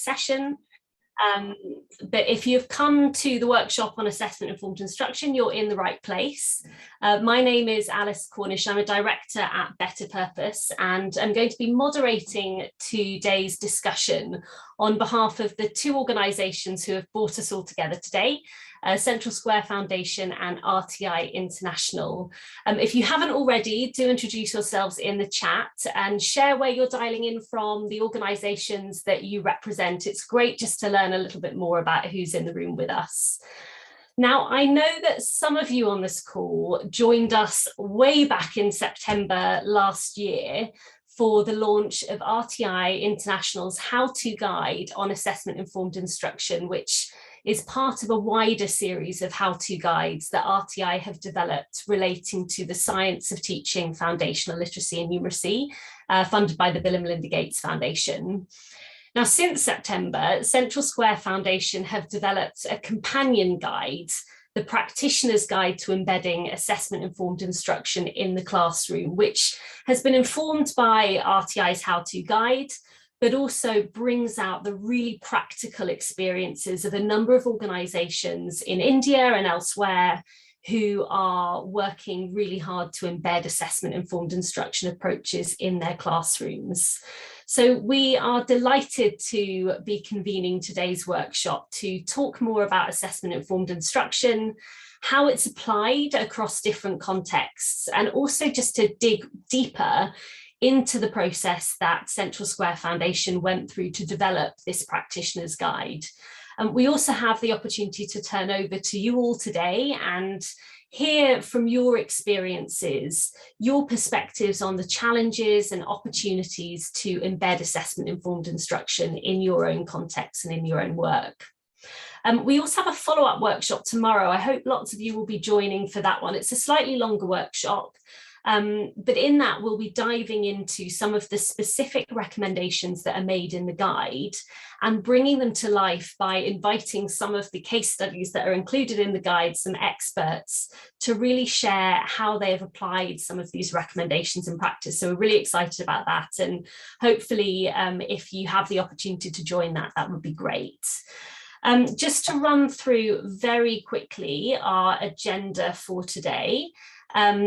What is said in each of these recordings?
session. But if you've come to the workshop on assessment informed instruction, you're in the right place. My name is Alice Cornish. I'm a director at Better Purpose, and I'm going to be moderating today's discussion on behalf of the two organisations who have brought us all together today, Central Square Foundation and RTI International. If you haven't already, do introduce yourselves in the chat and share where you're dialing in from, the organisations that you represent. It's great just to learn a little bit more about who's in the room with us. Now, I know that some of you on this call joined us way back in September last year for the launch of RTI International's how-to guide on assessment informed instruction, which is part of a wider series of how-to guides that RTI have developed relating to the science of teaching foundational literacy and numeracy, funded by the Bill and Melinda Gates Foundation. Now, since September, Central Square Foundation have developed a companion guide, the Practitioner's Guide to Embedding Assessment-Informed Instruction in the Classroom, which has been informed by RTI's how-to guide, but also brings out the really practical experiences of a number of organisations in India and elsewhere who are working really hard to embed assessment-informed instruction approaches in their classrooms. So we are delighted to be convening today's workshop to talk more about assessment-informed instruction, how it's applied across different contexts, and also just to dig deeper into the process that Central Square Foundation went through to develop this practitioner's guide. We also have the opportunity to turn over to you all today and hear from your experiences, your perspectives on the challenges and opportunities to embed assessment-informed instruction in your own context and in your own work. We also have a follow-up workshop tomorrow. I hope lots of you will be joining for that one. It's a slightly longer workshop. But in that, we'll be diving into some of the specific recommendations that are made in the guide and bringing them to life by inviting some of the case studies that are included in the guide, some experts, to really share how they have applied some of these recommendations in practice. So we're really excited about that. And hopefully, if you have the opportunity to join that, that would be great. Just to run through very quickly our agenda for today.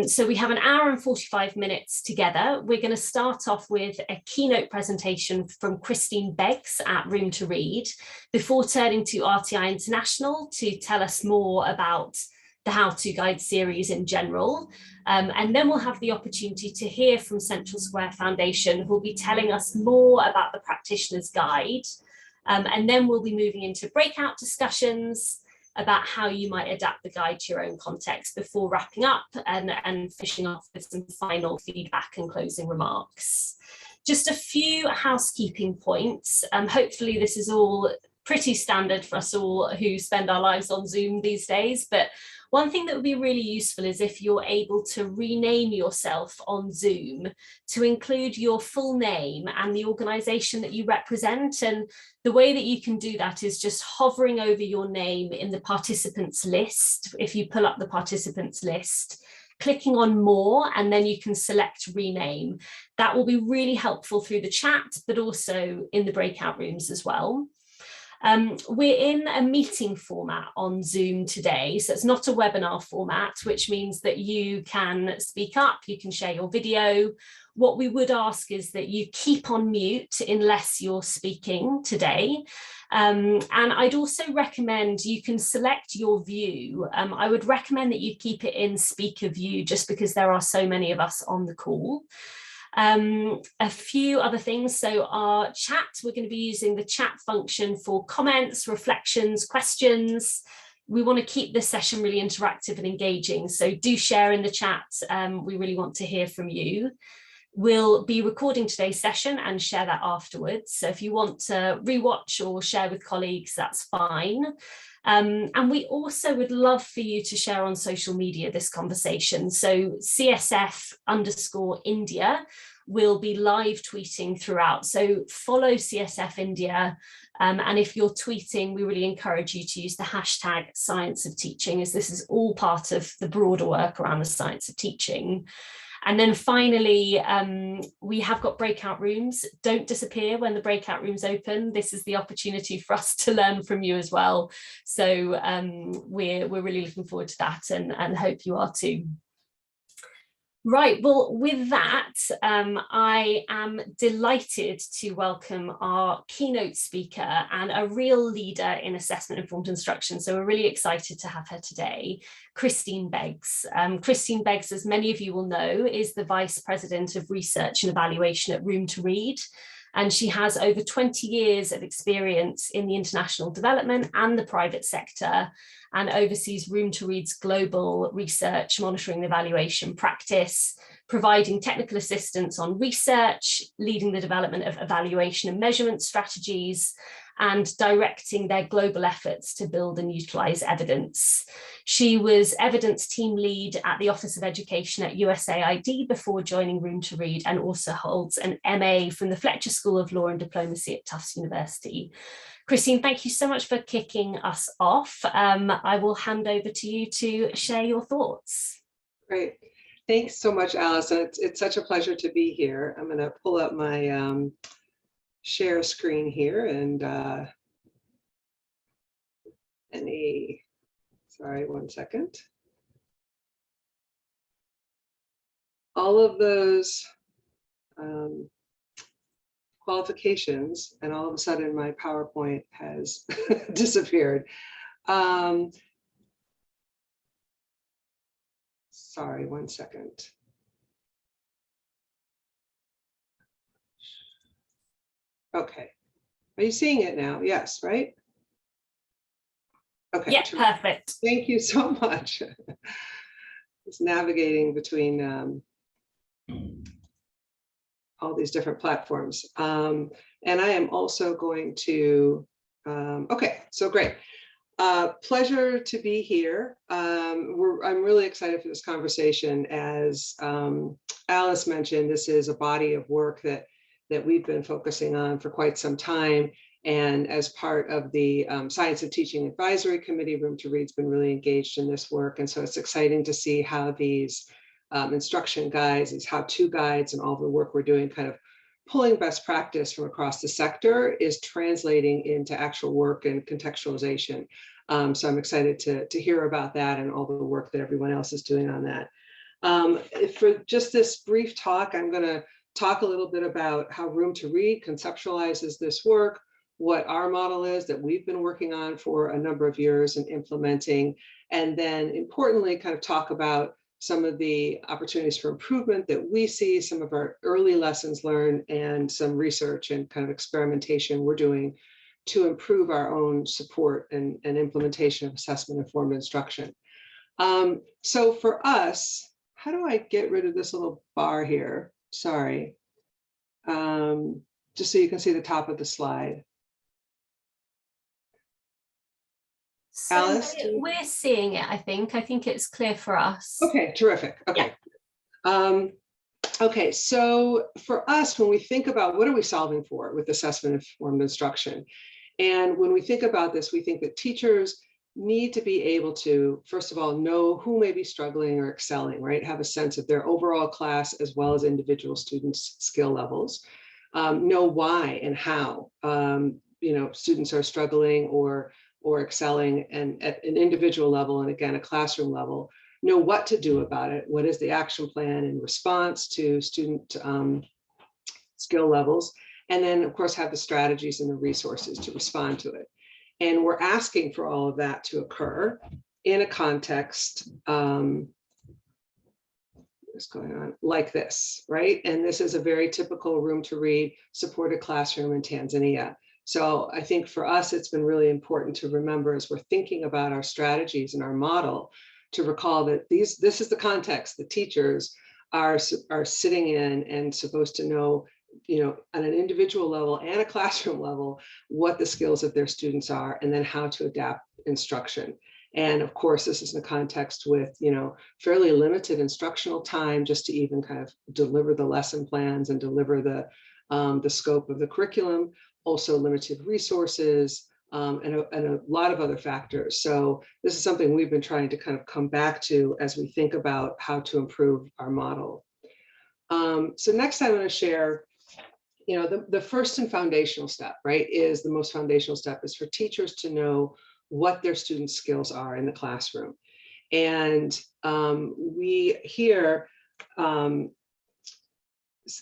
So we have an hour and 45 minutes together. We're going to start off with a keynote presentation from Christine Beggs at Room to Read, before turning to RTI International to tell us more about the how-to guide series in general. And then we'll have the opportunity to hear from Central Square Foundation, who will be telling us more about the practitioner's guide. And then we'll be moving into breakout discussions about how you might adapt the guide to your own context before wrapping up and finishing off with some final feedback and closing remarks. Just a few housekeeping points. Hopefully this is all pretty standard for us all who spend our lives on Zoom these days, but one thing that would be really useful is if you're able to rename yourself on Zoom to include your full name and the organisation that you represent. And the way that you can do that is just hovering over your name in the participants list. If you pull up the participants list, clicking on more, and then you can select rename. That will be really helpful through the chat, but also in the breakout rooms as well. We're in a meeting format on Zoom today, so it's not a webinar format, which means that you can speak up, you can share your video. What we would ask is that you keep on mute unless you're speaking today. And I'd also recommend you can select your view. I would recommend that you keep it in speaker view just because there are so many of us on the call. A few other things. So our chat, we're going to be using the chat function for comments, reflections, questions. We want to keep this session really interactive and engaging. So do share in the chat. We really want to hear from you. We'll be recording today's session and share that afterwards. So if you want to rewatch or share with colleagues, that's fine. And we also would love for you to share on social media this conversation. So CSF_India will be live tweeting throughout. So follow CSF India. And if you're tweeting, we really encourage you to use the hashtag Science of Teaching, as this is all part of the broader work around the science of teaching. And then finally, we have got breakout rooms. Don't disappear when the breakout rooms open. This is the opportunity for us to learn from you as well. So we're really looking forward to that, and hope you are too. Right, well, with that, I am delighted to welcome our keynote speaker and a real leader in assessment-informed instruction. So we're really excited to have her today, Christine Beggs. Christine Beggs, as many of you will know, is the Vice President of Research and Evaluation at Room to Read. And she has over 20 years of experience in the international development and the private sector, and oversees Room to Read's global research, monitoring and evaluation practice, providing technical assistance on research, leading the development of evaluation and measurement strategies, and directing their global efforts to build and utilize evidence. She was evidence team lead at the Office of Education at USAID before joining Room to Read, and also holds an MA from the Fletcher School of Law and Diplomacy at Tufts University. Christine, thank you so much for kicking us off. I will hand over to you to share your thoughts. Great. Thanks so much, Alice. And it's such a pleasure to be here. I'm going to pull up my share screen here and sorry, one second. All of those qualifications, and all of a sudden my PowerPoint has disappeared. Sorry, one second. Okay, are you seeing it now? Yes, right? Okay. Yeah, perfect. Thank you so much. Just navigating between all these different platforms. And I am also going to, okay, so great. Pleasure to be here. I'm really excited for this conversation. As Alice mentioned, this is a body of work that we've been focusing on for quite some time. And as part of the Science of Teaching Advisory Committee, Room to Read's been really engaged in this work. And so it's exciting to see how these instruction guides, these how-to guides, and all the work we're doing, kind of pulling best practice from across the sector, is translating into actual work and contextualization. So I'm excited to hear about that and all the work that everyone else is doing on that. For just this brief talk, I'm going to talk a little bit about how Room to Read conceptualizes this work, what our model is that we've been working on for a number of years and implementing, and then importantly, kind of talk about some of the opportunities for improvement that we see, some of our early lessons learned, and some research and kind of experimentation we're doing to improve our own support and implementation of assessment-informed instruction. So for us, how do I get rid of this little bar here? Sorry. Just so you can see the top of the slide. So Alice? we're seeing it, I think. I think it's clear for us. Okay, terrific. Okay. Yeah. Okay, so for us, when we think about what are we solving for with assessment-informed instruction, and when we think about this, we think that teachers need to be able to, first of all, know who may be struggling or excelling, right? Have a sense of their overall class as well as individual students' skill levels. Know why and how students are struggling or excelling, and at an individual level, and again, a classroom level. Know what to do about it. What is the action plan in response to student skill levels? And then, of course, have the strategies and the resources to respond to it. And we're asking for all of that to occur in a context what's going on like this, right? And this is a very typical Room to Read supported classroom in Tanzania. So I think for us, it's been really important to remember as we're thinking about our strategies and our model, to recall that this is the context the teachers are sitting in and supposed to know, on an individual level and a classroom level, what the skills of their students are, and then how to adapt instruction. And of course, this is in a context with, fairly limited instructional time just to even kind of deliver the lesson plans and deliver the scope of the curriculum, also limited resources, and a lot of other factors. So this is something we've been trying to kind of come back to as we think about how to improve our model. So next I'm going to share, the first and foundational step, right, is the most foundational step is for teachers to know what their students' skills are in the classroom. And we here,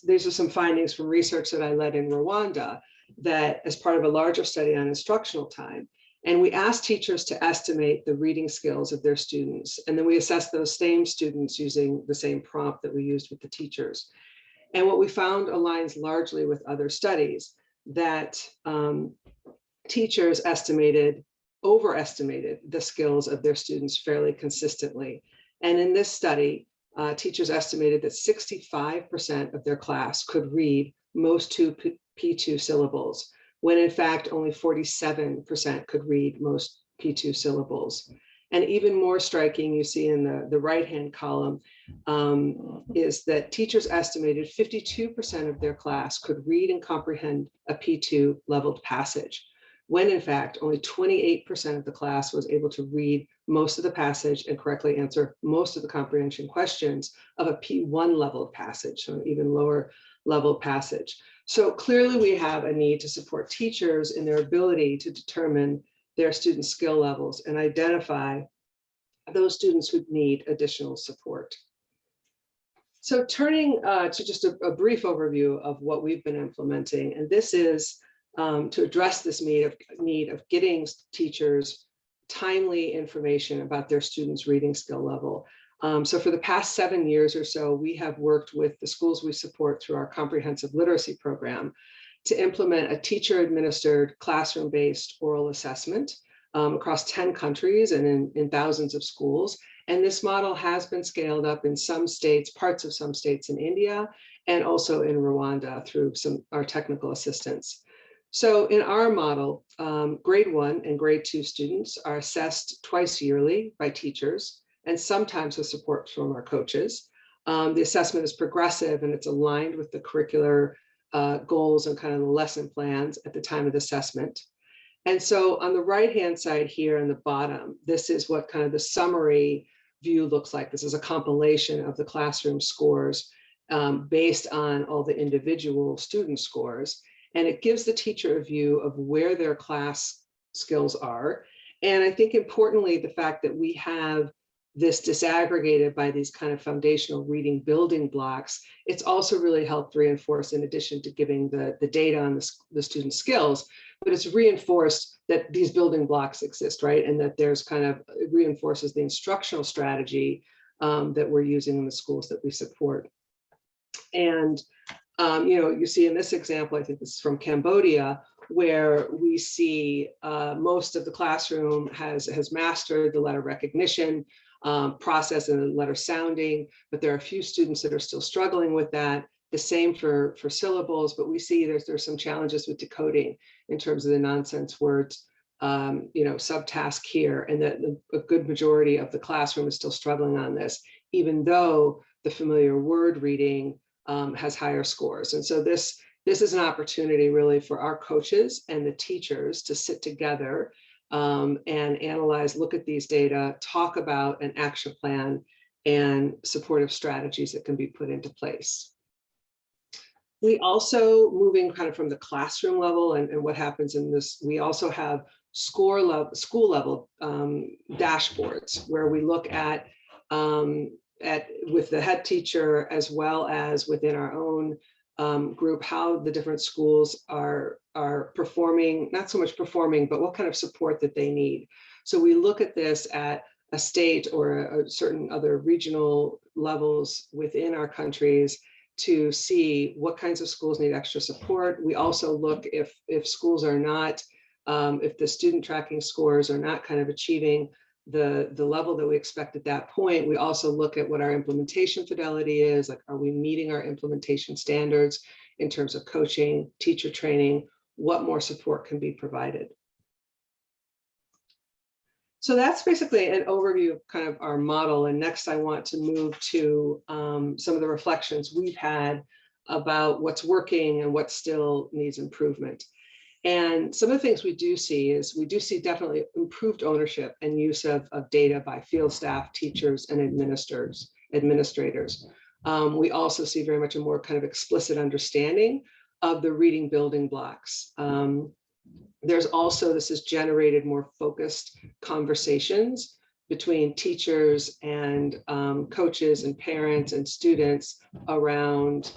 these are some findings from research that I led in Rwanda that as part of a larger study on instructional time. And we asked teachers to estimate the reading skills of their students. And then we assessed those same students using the same prompt that we used with the teachers. And what we found aligns largely with other studies that teachers overestimated the skills of their students fairly consistently. And in this study, teachers estimated that 65% of their class could read most P2 syllables, when in fact only 47% could read most P2 syllables. And even more striking, you see in the right-hand column, is that teachers estimated 52% of their class could read and comprehend a P2 leveled passage, when in fact only 28% of the class was able to read most of the passage and correctly answer most of the comprehension questions of a P1 level passage, so an even lower level passage. So clearly we have a need to support teachers in their ability to determine their student skill levels and identify those students who need additional support. So turning to just a brief overview of what we've been implementing, and this is to address this need of getting teachers timely information about their students' reading skill level. So for the past 7 years or so, we have worked with the schools we support through our comprehensive literacy program to implement a teacher-administered classroom-based oral assessment across 10 countries and in thousands of schools. And this model has been scaled up in some states, parts of some states in India, and also in Rwanda through our technical assistance. So in our model, grade 1 and grade 2 students are assessed twice yearly by teachers, and sometimes with support from our coaches. The assessment is progressive and it's aligned with the curricular goals and kind of the lesson plans at the time of the assessment. And so on the right-hand side here in the bottom, this is what kind of the summary view looks like. This is a compilation of the classroom scores based on all the individual student scores. And it gives the teacher a view of where their class skills are. And I think importantly, the fact that we have this disaggregated by these kind of foundational reading building blocks, it's also really helped reinforce, in addition to giving the data on the student skills, but it's reinforced that these building blocks exist, right? And that there's kind of, it reinforces the instructional strategy that we're using in the schools that we support. And you see in this example, I think this is from Cambodia, where we see most of the classroom has mastered the letter recognition process and the letter sounding, but there are a few students that are still struggling with that. The same for syllables, but we see there's some challenges with decoding in terms of the nonsense words, subtask here, and that a good majority of the classroom is still struggling on this, even though the familiar word reading has higher scores. And so this is an opportunity really for our coaches and the teachers to sit together and analyze, look at these data, talk about an action plan and supportive strategies that can be put into place. We also, moving kind of from the classroom level and what happens in this, we also have school level dashboards where we look at with the head teacher as well as within our own group, how the different schools are performing, not so much performing, but what kind of support that they need. So we look at this at a state or a certain other regional levels within our countries to see what kinds of schools need extra support. We also look if schools are not, if the student tracking scores are not kind of achieving the level that we expect at that point. We also look at what our implementation fidelity is, like, are we meeting our implementation standards in terms of coaching, teacher training, what more support can be provided. So that's basically an overview of kind of our model. And next I want to move to some of the reflections we've had about what's working and what still needs improvement. And some of the things we do see is definitely improved ownership and use of data by field staff, teachers, and administrators. We also see very much a more kind of explicit understanding of the reading building blocks. There's also, this has generated more focused conversations between teachers and coaches and parents and students around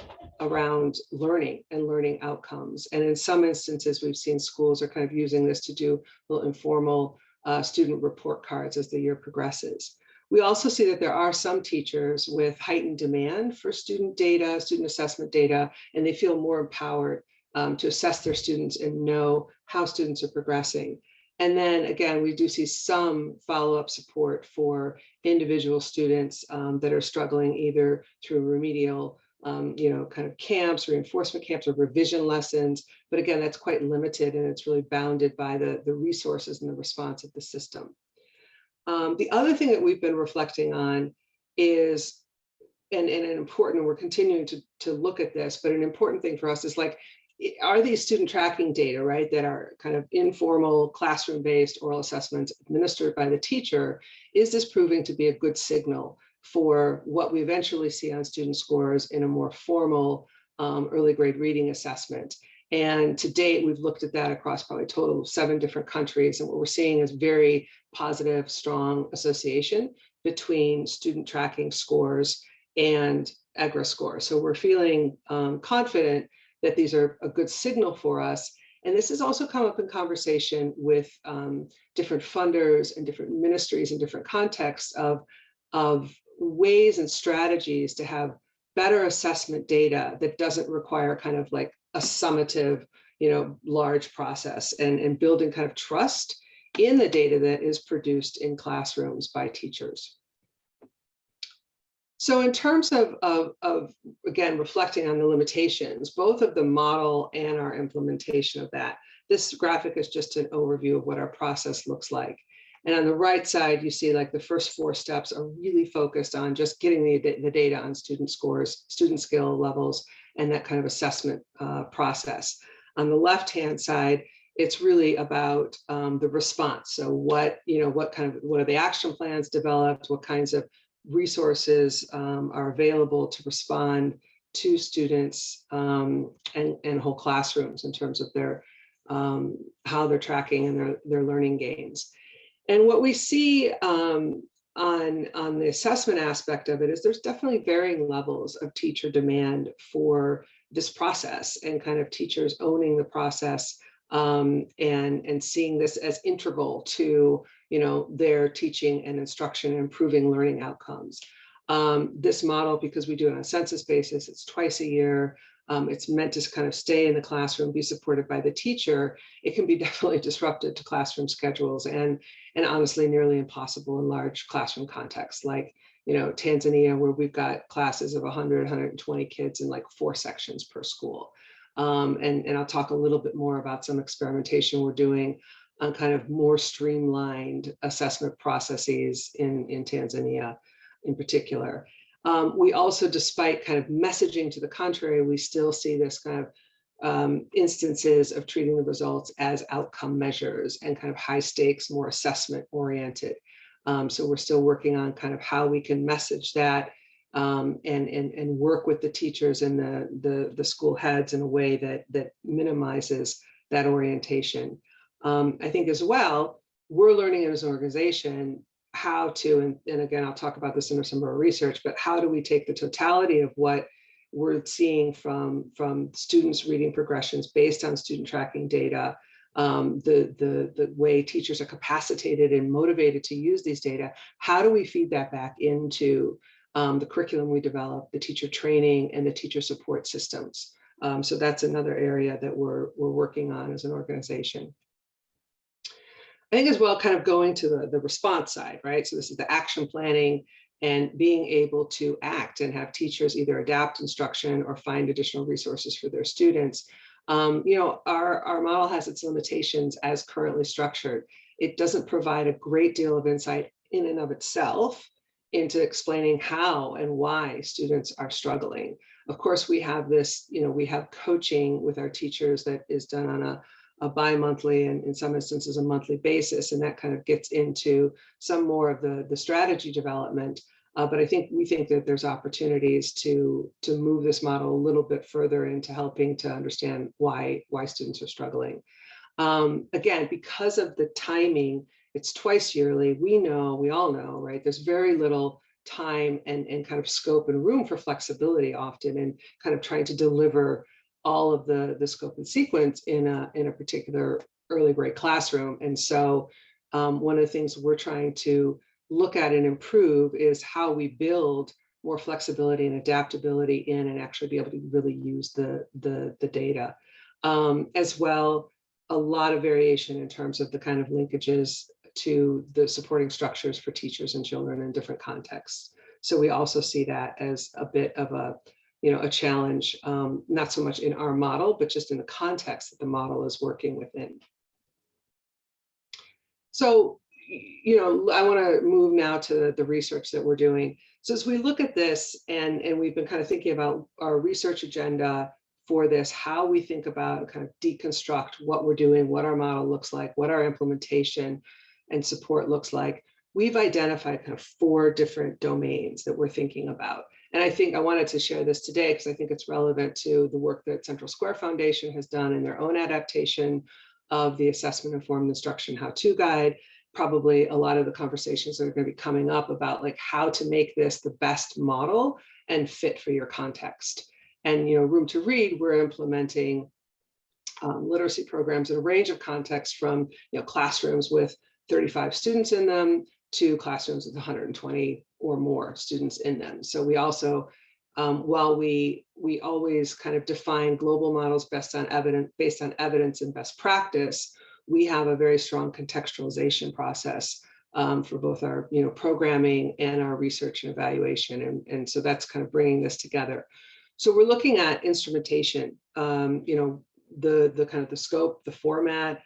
learning and learning outcomes. And in some instances, we've seen schools are kind of using this to do little informal student report cards as the year progresses. We also see that there are some teachers with heightened demand for student data, student assessment data, and they feel more empowered to assess their students and know how students are progressing. And then again, we do see some follow-up support for individual students that are struggling either through remedial, kind of camps, reinforcement camps, or revision lessons. But again, that's quite limited, and it's really bounded by the resources and the response of the system. The other thing that we've been reflecting on is, and an important, and we're continuing to look at this, but an important thing for us is like, are these student tracking data, right, that are kind of informal classroom-based oral assessments administered by the teacher, is this proving to be a good signal for what we eventually see on student scores in a more formal early grade reading assessment? And to date, we've looked at that across probably a total of 7 different countries. And what we're seeing is very positive, strong association between student tracking scores and EGRA scores. So we're feeling confident that these are a good signal for us. And this has also come up in conversation with different funders and different ministries in different contexts of ways and strategies to have better assessment data that doesn't require kind of like a summative, large process, and building kind of trust in the data that is produced in classrooms by teachers. So in terms of again, reflecting on the limitations, both of the model and our implementation of that, this graphic is just an overview of what our process looks like. And on the right side, you see like the first 4 steps are really focused on just getting the data on student scores, student skill levels, and that kind of assessment process. On the left-hand side, it's really about the response. So what are the action plans developed? What kinds of resources are available to respond to students and whole classrooms in terms of their how they're tracking and their learning gains. And what we see on the assessment aspect of it is there's definitely varying levels of teacher demand for this process, and kind of teachers owning the process and seeing this as integral to their teaching and instruction and improving learning outcomes. This model, because we do it on a census basis, it's twice a year. It's meant to kind of stay in the classroom, be supported by the teacher. It can be definitely disruptive to classroom schedules and honestly nearly impossible in large classroom contexts like Tanzania, where we've got classes of 100, 120 kids in like 4 sections per school. And I'll talk a little bit more about some experimentation we're doing on kind of more streamlined assessment processes in Tanzania in particular. We also, despite kind of messaging to the contrary, we still see this kind of instances of treating the results as outcome measures and kind of high stakes, more assessment oriented. So we're still working on kind of how we can message that and work with the teachers and the school heads in a way that minimizes that orientation. I think as well, we're learning as an organization how to, and again, I'll talk about this in some of our research, but how do we take the totality of what we're seeing from students' reading progressions based on student tracking data, the way teachers are capacitated and motivated to use these data, how do we feed that back into the curriculum we develop, the teacher training, and the teacher support systems? So that's another area that we're working on as an organization. I think as well, kind of going to the response side, right? So this is the action planning and being able to act and have teachers either adapt instruction or find additional resources for their students. Our model has its limitations as currently structured. It doesn't provide a great deal of insight in and of itself into explaining how and why students are struggling. Of course, we have this, we have coaching with our teachers that is done on a bi-monthly and in some instances a monthly basis, and that kind of gets into some more of the strategy development. But we think that there's opportunities to move this model a little bit further into helping to understand why students are struggling. Again, because of the timing, it's twice yearly. We all know, right? There's very little time and kind of scope and room for flexibility often, and kind of trying to deliver all of the scope and sequence in a particular early grade classroom. And so one of the things we're trying to look at and improve is how we build more flexibility and adaptability in, and actually be able to really use the data. As well, a lot of variation in terms of the kind of linkages to the supporting structures for teachers and children in different contexts. So we also see that as a bit of a challenge, not so much in our model, but just in the context that the model is working within. So, I want to move now to the research that we're doing. So as we look at this, and we've been kind of thinking about our research agenda for this, how we think about kind of deconstruct what we're doing, what our model looks like, what our implementation and support looks like, we've identified kind of 4 different domains that we're thinking about. And I think I wanted to share this today because I think it's relevant to the work that Central Square Foundation has done in their own adaptation of the Assessment Informed Instruction How-To Guide. Probably a lot of the conversations that are going to be coming up about like how to make this the best model and fit for your context. And Room to Read, we're implementing literacy programs in a range of contexts, from classrooms with 35 students in them to classrooms with 120 or more students in them. So we also, while we always kind of define global models based on evidence and best practice, we have a very strong contextualization process for both our programming and our research and evaluation. And so that's kind of bringing this together. So we're looking at instrumentation, the kind of the scope, the format,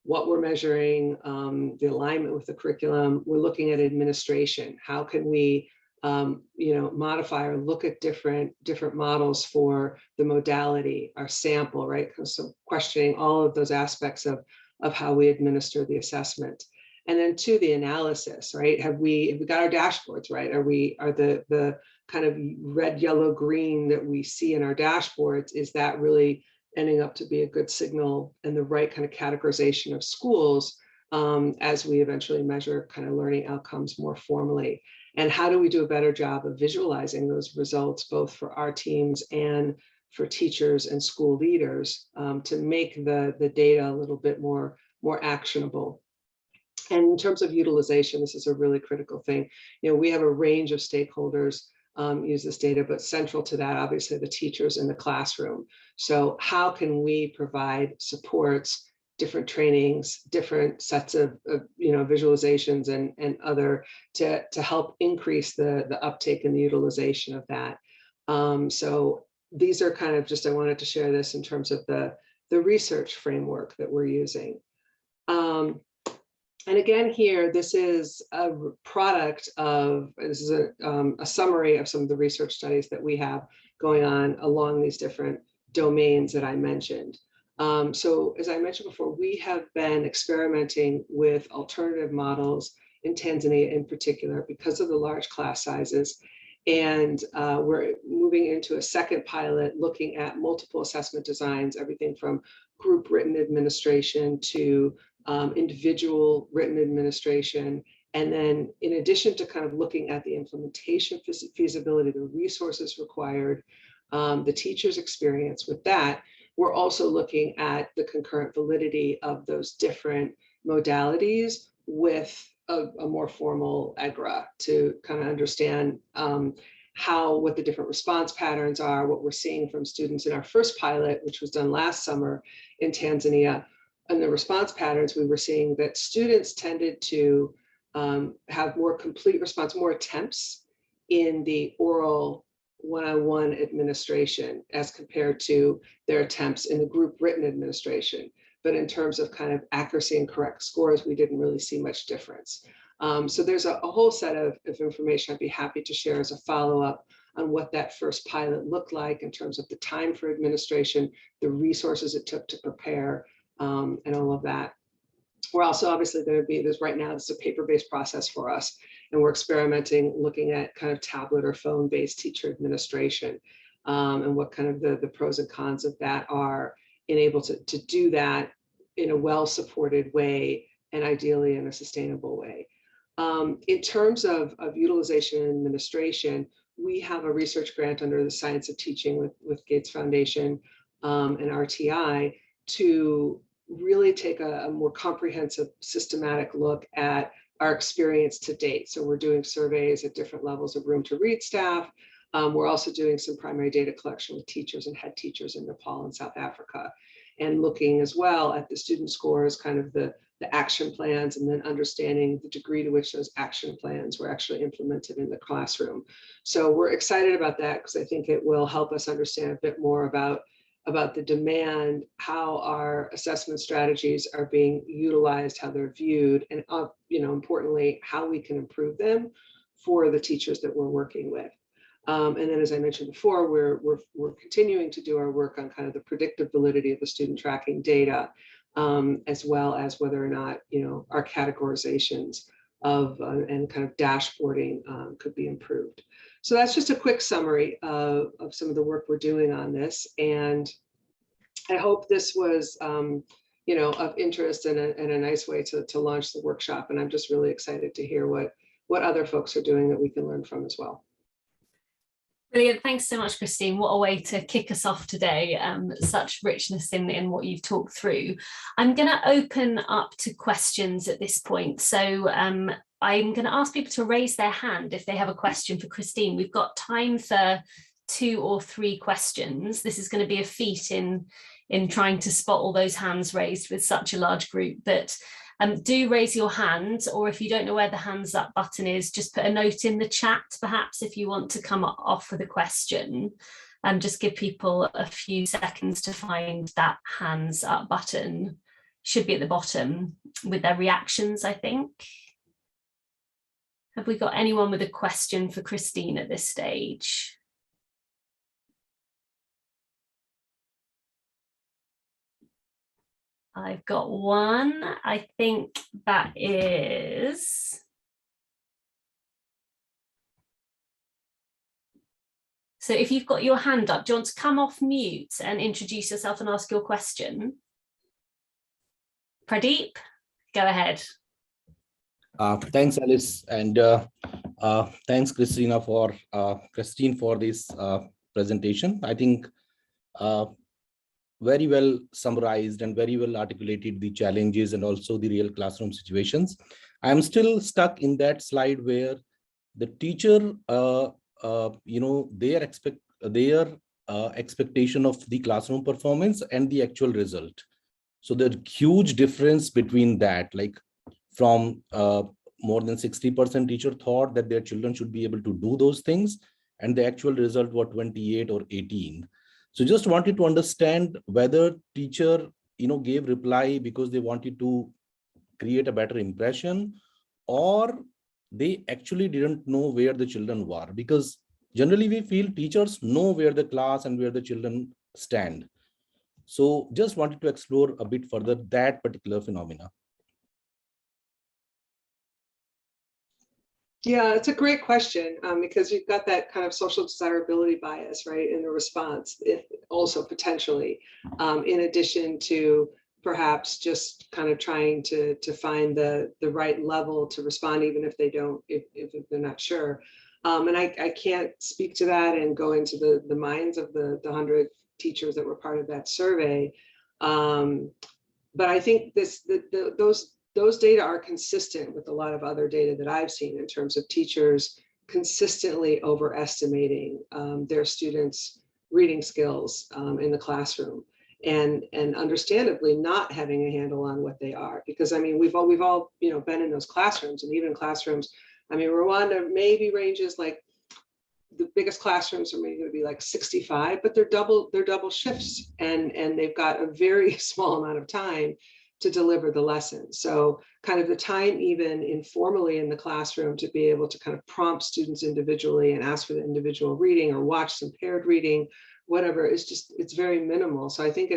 what we're measuring, the alignment with the curriculum. We're looking at administration. How can we modify or look at different models for the modality, our sample, right? So questioning all of those aspects of how we administer the assessment. And then to the analysis, right? Have we got our dashboards, right? Are the kind of red, yellow, green that we see in our dashboards, is that really ending up to be a good signal and the right kind of categorization of schools as we eventually measure kind of learning outcomes more formally? And how do we do a better job of visualizing those results, both for our teams and for teachers and school leaders, to make the data a little bit more actionable? And in terms of utilization, this is a really critical thing. We have a range of stakeholders use this data, but central to that, obviously, the teachers in the classroom. So how can we provide supports, different trainings, different sets of visualizations and other to help increase the uptake and the utilization of that? So these are kind of just, I wanted to share this in terms of the research framework that we're using. And again, here, this is a product of, this is a summary of some of the research studies that we have going on along these different domains that I mentioned. So as I mentioned before, we have been experimenting with alternative models in Tanzania in particular because of the large class sizes. And we're moving into a second pilot looking at multiple assessment designs, everything from group written administration to individual written administration. And then in addition to kind of looking at the implementation feasibility, the resources required, the teacher's experience with that, we're also looking at the concurrent validity of those different modalities with a more formal EGRA to kind of understand what the different response patterns are, what we're seeing from students in our first pilot, which was done last summer in Tanzania. And the response patterns, we were seeing that students tended to have more complete response, more attempts in the oral one-on-one administration as compared to their attempts in the group written administration. But in terms of kind of accuracy and correct scores, we didn't really see much difference. So there's a whole set of information I'd be happy to share as a follow-up on what that first pilot looked like in terms of the time for administration, the resources it took to prepare, and all of that. We're also obviously going to be, there's right now, it's a paper-based process for us, and we're experimenting, looking at kind of tablet or phone-based teacher administration, and what kind of the pros and cons of that are, and able to do that in a well-supported way, and ideally in a sustainable way. In terms of utilization and administration, we have a research grant under the Science of Teaching with Gates Foundation and RTI to really take a more comprehensive, systematic look at our experience to date. So we're doing surveys at different levels of room to read staff. We're also doing some primary data collection with teachers and head teachers in Nepal and South Africa, and looking as well at the student scores, kind of the action plans, and then understanding the degree to which those action plans were actually implemented in the classroom. So we're excited about that, because I think it will help us understand a bit more about the demand, how our assessment strategies are being utilized, how they're viewed, and importantly, how we can improve them for the teachers that we're working with. And then, as I mentioned before, we're continuing to do our work on kind of the predictive validity of the student tracking data, as well as whether or not our categorizations of and kind of dashboarding could be improved. So that's just a quick summary of some of the work we're doing on this, and I hope this was of interest and a nice way to launch the workshop. And I'm just really excited to hear what other folks are doing that we can learn from as well. Brilliant. Thanks so much, Christine. What a way to kick us off today. Such richness in what you've talked through. I'm going to open up to questions at this point. So I'm going to ask people to raise their hand if they have a question for Christine. We've got time for 2 or 3 questions. This is going to be a feat in trying to spot all those hands raised with such a large group, but do raise your hand, or if you don't know where the hands up button is, just put a note in the chat, perhaps, if you want to come off with a question. Just give people a few seconds to find that hands up button. Should be at the bottom with their reactions, I think. Have we got anyone with a question for Christine at this stage? I've got one. I think that is... So if you've got your hand up, do you want to come off mute and introduce yourself and ask your question? Pradeep, go ahead. Thanks, Alice, and thanks, Christine, for this presentation. I think very well summarized and very well articulated the challenges and also the real classroom situations. I'm still stuck in that slide where the teacher, their expectation of the classroom performance and the actual result. So the huge difference between that, like from more than 60% teacher thought that their children should be able to do those things, and the actual result was 28 or 18. So just wanted to understand whether teacher, gave reply because they wanted to create a better impression, or they actually didn't know where the children were, because generally we feel teachers know where the class and where the children stand. So just wanted to explore a bit further that particular phenomena. Yeah, it's a great question, because you've got that kind of social desirability bias, right, in the response, also potentially, in addition to perhaps just kind of trying to find the right level to respond, even if they don't, if they're not sure. And I can't speak to that and go into the minds of the 100 teachers that were part of that survey. But I think those data are consistent with a lot of other data that I've seen in terms of teachers consistently overestimating their students' reading skills in the classroom, and understandably not having a handle on what they are. Because I mean, we've all been in those classrooms, and even classrooms. I mean, Rwanda maybe ranges like, the biggest classrooms are maybe going to be like 65, but they're double shifts, and they've got a very small amount of time to deliver the lesson. So kind of the time, even informally in the classroom, to be able to kind of prompt students individually and ask for the individual reading or watch some paired reading, whatever, it's very minimal. So I think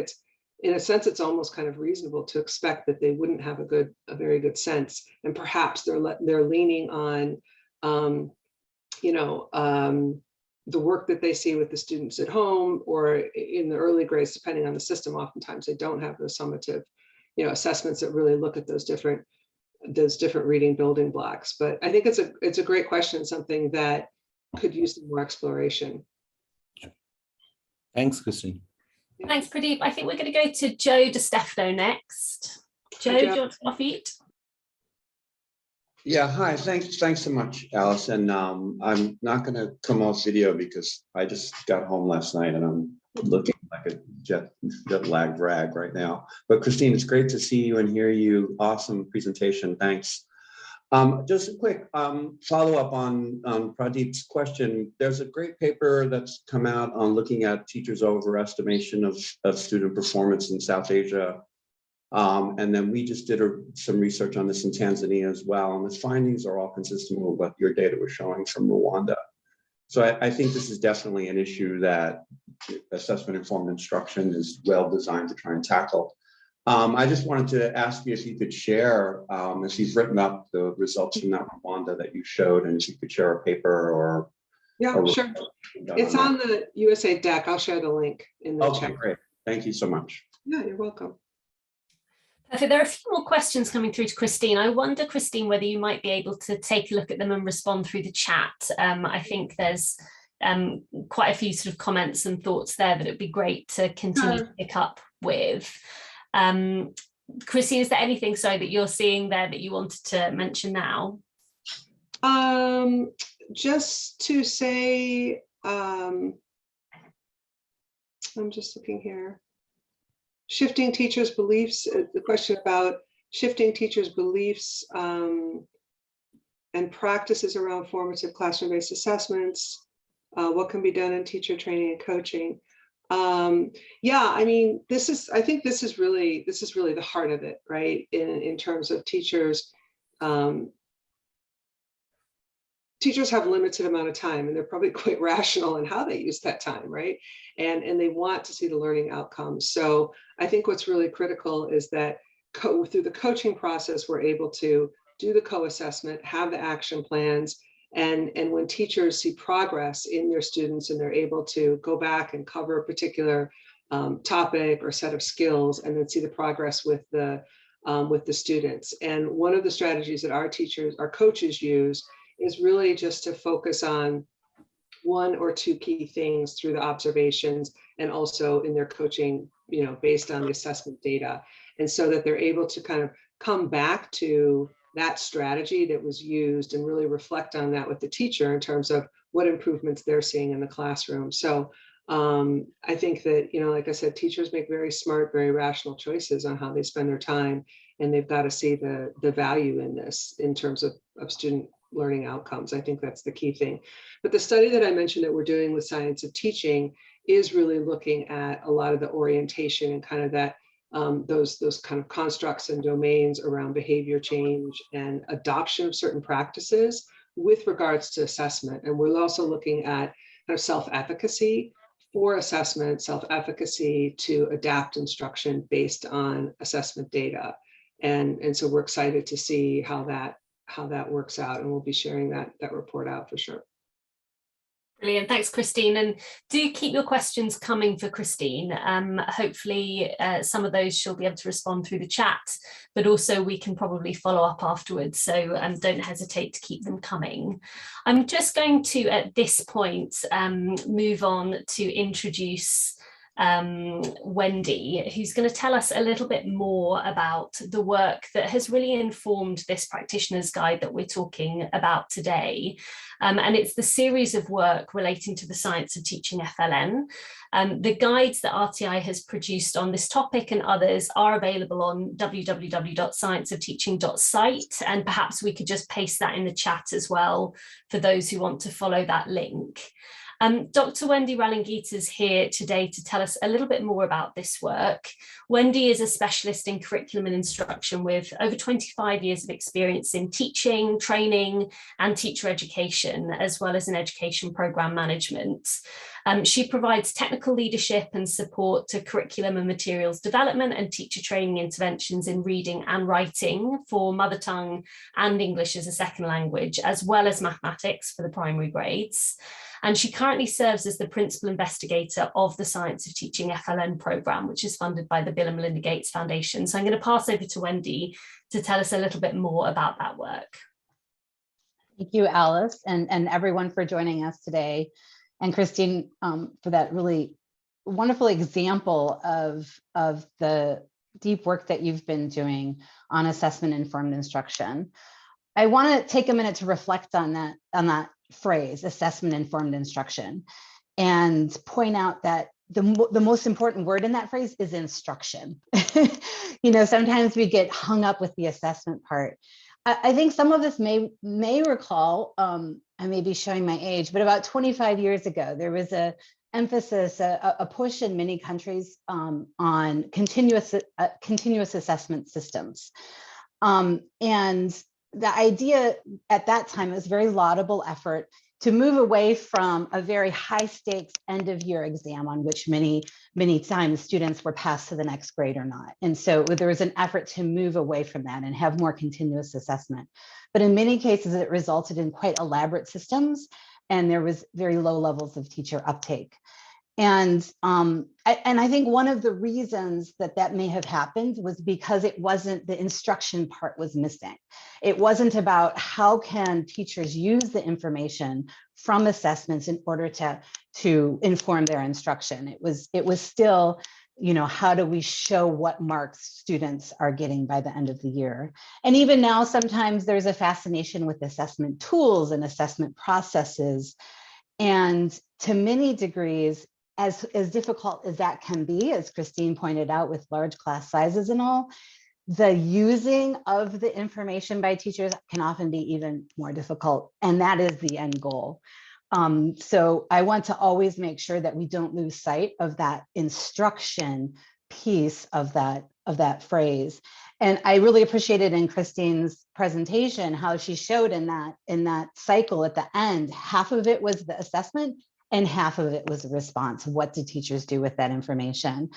in a sense, it's almost kind of reasonable to expect that they wouldn't have a very good sense, and perhaps they're leaning on, the work that they see with the students at home or in the early grades, depending on the system. Oftentimes they don't have those summative, assessments that really look at those different reading building blocks. But I think it's a great question, something that could use some more exploration. Thanks, Christine. Thanks, Pradeep. I think we're going to go to Joe DeStefano next. Joe, do you want to come off mute? Yeah, hi, thanks so much, Alice. And I'm not going to come off video because I just got home last night and I'm looking like a jet lagged rag right now. But Christine, it's great to see you and hear you. Awesome presentation, thanks. Just a quick follow-up on Pradeep's question. There's a great paper that's come out on looking at teachers' overestimation of student performance in South Asia. And then we just did some research on this in Tanzania as well. And the findings are all consistent with what your data was showing from Rwanda. So I think this is definitely an issue that assessment-informed instruction is well designed to try and tackle. I just wanted to ask you if you could share, if you've written up the results from that Rwanda that you showed, and if you could share a paper or. Yeah, sure. It's on the USA deck. I'll share the link in the chat. Okay, great. Thank you so much. Yeah, you're welcome. Perfect. There are a few more questions coming through to Christine. I wonder, Christine, whether you might be able to take a look at them and respond through the chat. I think there's quite a few sort of comments and thoughts there that it'd be great to continue to pick up with. Christine, is there anything, sorry, that you're seeing there that you wanted to mention now? Just to say, I'm just looking here. Shifting teachers' beliefs, the question about shifting teachers' beliefs and practices around formative classroom-based assessments, what can be done in teacher training and coaching. Yeah, I mean, I think this is really the heart of it, right? In terms of teachers, teachers have a limited amount of time, and they're probably quite rational in how they use that time, right? And they want to see the learning outcomes. So I think what's really critical is that through the coaching process, we're able to do the co-assessment, have the action plans, and when teachers see progress in their students and they're able to go back and cover a particular topic or set of skills, and then see the progress with the students. And one of the strategies that our coaches use is really just to focus on one or two key things through the observations, and also in their coaching, based on the assessment data. And so that they're able to kind of come back to that strategy that was used and really reflect on that with the teacher in terms of what improvements they're seeing in the classroom. So I think that, like I said, teachers make very smart, very rational choices on how they spend their time, and they've got to see the value in this in terms of student learning outcomes. I think that's the key thing. But the study that I mentioned that we're doing with Science of Teaching is really looking at a lot of the orientation and kind of that those kind of constructs and domains around behavior change and adoption of certain practices with regards to assessment. And we're also looking at kind of self-efficacy for assessment, self-efficacy to adapt instruction based on assessment data. And so we're excited to see how that works out, and we'll be sharing that report out for sure. Brilliant, thanks, Christine. And do keep your questions coming for Christine. Hopefully some of those she'll be able to respond through the chat, but also we can probably follow up afterwards. So don't hesitate to keep them coming. I'm just going to, at this point, move on to introduce Wendy, who's going to tell us a little bit more about the work that has really informed this practitioner's guide that we're talking about today. And it's the series of work relating to the science of teaching FLN. The guides that RTI has produced on this topic and others are available on www.scienceofteaching.site, and perhaps we could just paste that in the chat as well for those who want to follow that link. Dr. Wendy Ralingita is here today to tell us a little bit more about this work. Wendy is a specialist in curriculum and instruction with over 25 years of experience in teaching, training, and teacher education, as well as in education program management. She provides technical leadership and support to curriculum and materials development and teacher training interventions in reading and writing for mother tongue and English as a second language, as well as mathematics for the primary grades. And she currently serves as the principal investigator of the Science of Teaching FLN program, which is funded by the Bill and Melinda Gates Foundation. So I'm going to pass over to Wendy to tell us a little bit more about that work. Thank you, Alice, and everyone for joining us today. And Christine, for that really wonderful example of the deep work that you've been doing on assessment-informed instruction. I want to take a minute to reflect on that phrase, assessment-informed instruction, and point out that the most important word in that phrase is instruction. You know, sometimes we get hung up with the assessment part. I think some of us may recall, I may be showing my age, but about 25 years ago, there was a emphasis, a push in many countries on continuous assessment systems. And the idea at that time was a very laudable effort to move away from a very high stakes end of year exam on which many times students were passed to the next grade or not. And so there was an effort to move away from that and have more continuous assessment. But in many cases, it resulted in quite elaborate systems, and there was very low levels of teacher uptake. And I think one of the reasons that may have happened was because it wasn't, the instruction part was missing. It wasn't about how can teachers use the information from assessments in order to inform their instruction. It was still, you know, how do we show what marks students are getting by the end of the year? And even now, sometimes there's a fascination with assessment tools and assessment processes. And to many degrees, as difficult as that can be, as Christine pointed out, with large class sizes and all, the using of the information by teachers can often be even more difficult. And that is the end goal. So I want to always make sure that we don't lose sight of that instruction piece of that phrase. And I really appreciated in Christine's presentation how she showed in that cycle at the end, half of it was the assessment and half of it was a response. What do teachers do with that information?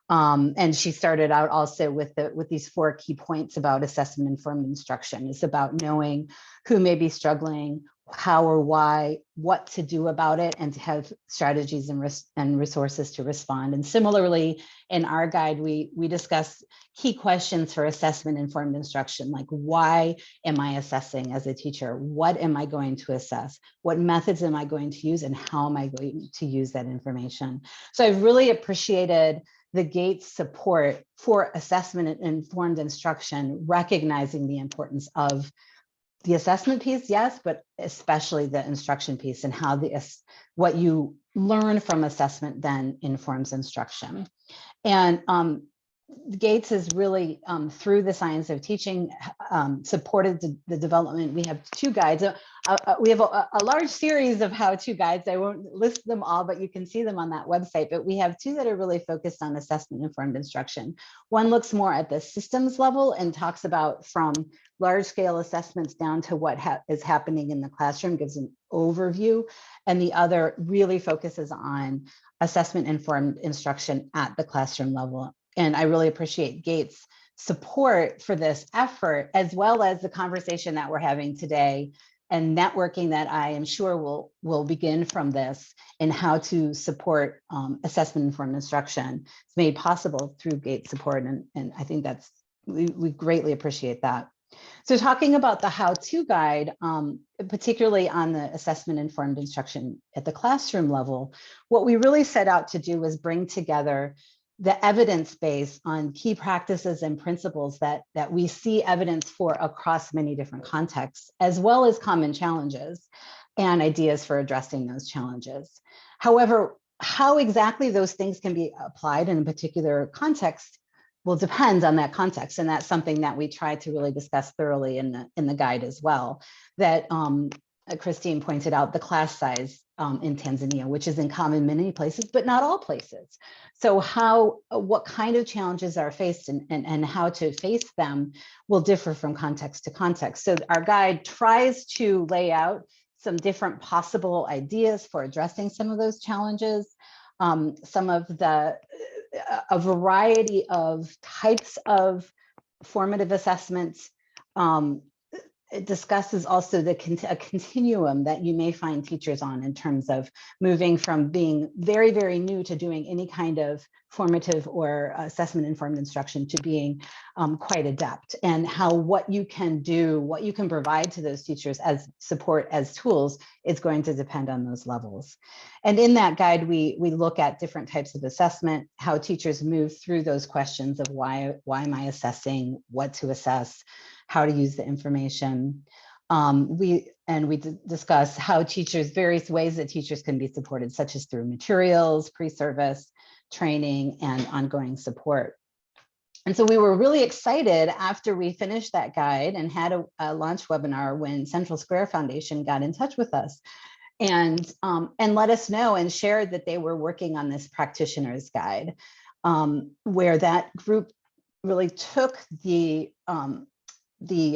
And she started out also with these 4 key points about assessment-informed instruction. It's about knowing who may be struggling, how or why, what to do about it, and to have strategies and resources to respond. And similarly, in our guide, we discuss key questions for assessment-informed instruction, like why am I assessing as a teacher? What am I going to assess? What methods am I going to use, and how am I going to use that information? So I've really appreciated the Gates support for assessment-informed instruction, recognizing the importance of the assessment piece, yes, but especially the instruction piece, and how what you learn from assessment then informs instruction. And Gates has really, through the Science of Teaching, supported the development. We have 2 guides. We have a large series of how-to guides. I won't list them all, but you can see them on that website. But we have 2 that are really focused on assessment-informed instruction. One looks more at the systems level and talks about from large-scale assessments down to what is happening in the classroom, gives an overview. And the other really focuses on assessment-informed instruction at the classroom level. And I really appreciate Gates' support for this effort, as well as the conversation that we're having today and networking that I am sure will begin from this, and how to support assessment-informed instruction. It's made possible through Gates' support, and I think we greatly appreciate that. So talking about the how-to guide, particularly on the assessment-informed instruction at the classroom level, what we really set out to do was bring together the evidence base on key practices and principles that we see evidence for across many different contexts, as well as common challenges and ideas for addressing those challenges. However, how exactly those things can be applied in a particular context will depend on that context. And that's something that we try to really discuss thoroughly in the guide as well. That Christine pointed out, the class size in Tanzania, which is in common in many places, but not all places. So what kind of challenges are faced and how to face them will differ from context to context. So our guide tries to lay out some different possible ideas for addressing some of those challenges, some of a variety of types of formative assessments. It discusses also a continuum that you may find teachers on in terms of moving from being very, very new to doing any kind of formative or assessment informed instruction to being quite adept, and how what you can do, what you can provide to those teachers as support, as tools, is going to depend on those levels. And in that guide, we look at different types of assessment, how teachers move through those questions of why am I assessing, what to assess, how to use the information. We discuss how various ways that teachers can be supported, such as through materials, pre-service, training, and ongoing support. And so we were really excited after we finished that guide and had a launch webinar when Central Square Foundation got in touch with us and let us know and shared that they were working on this practitioner's guide, where that group really took the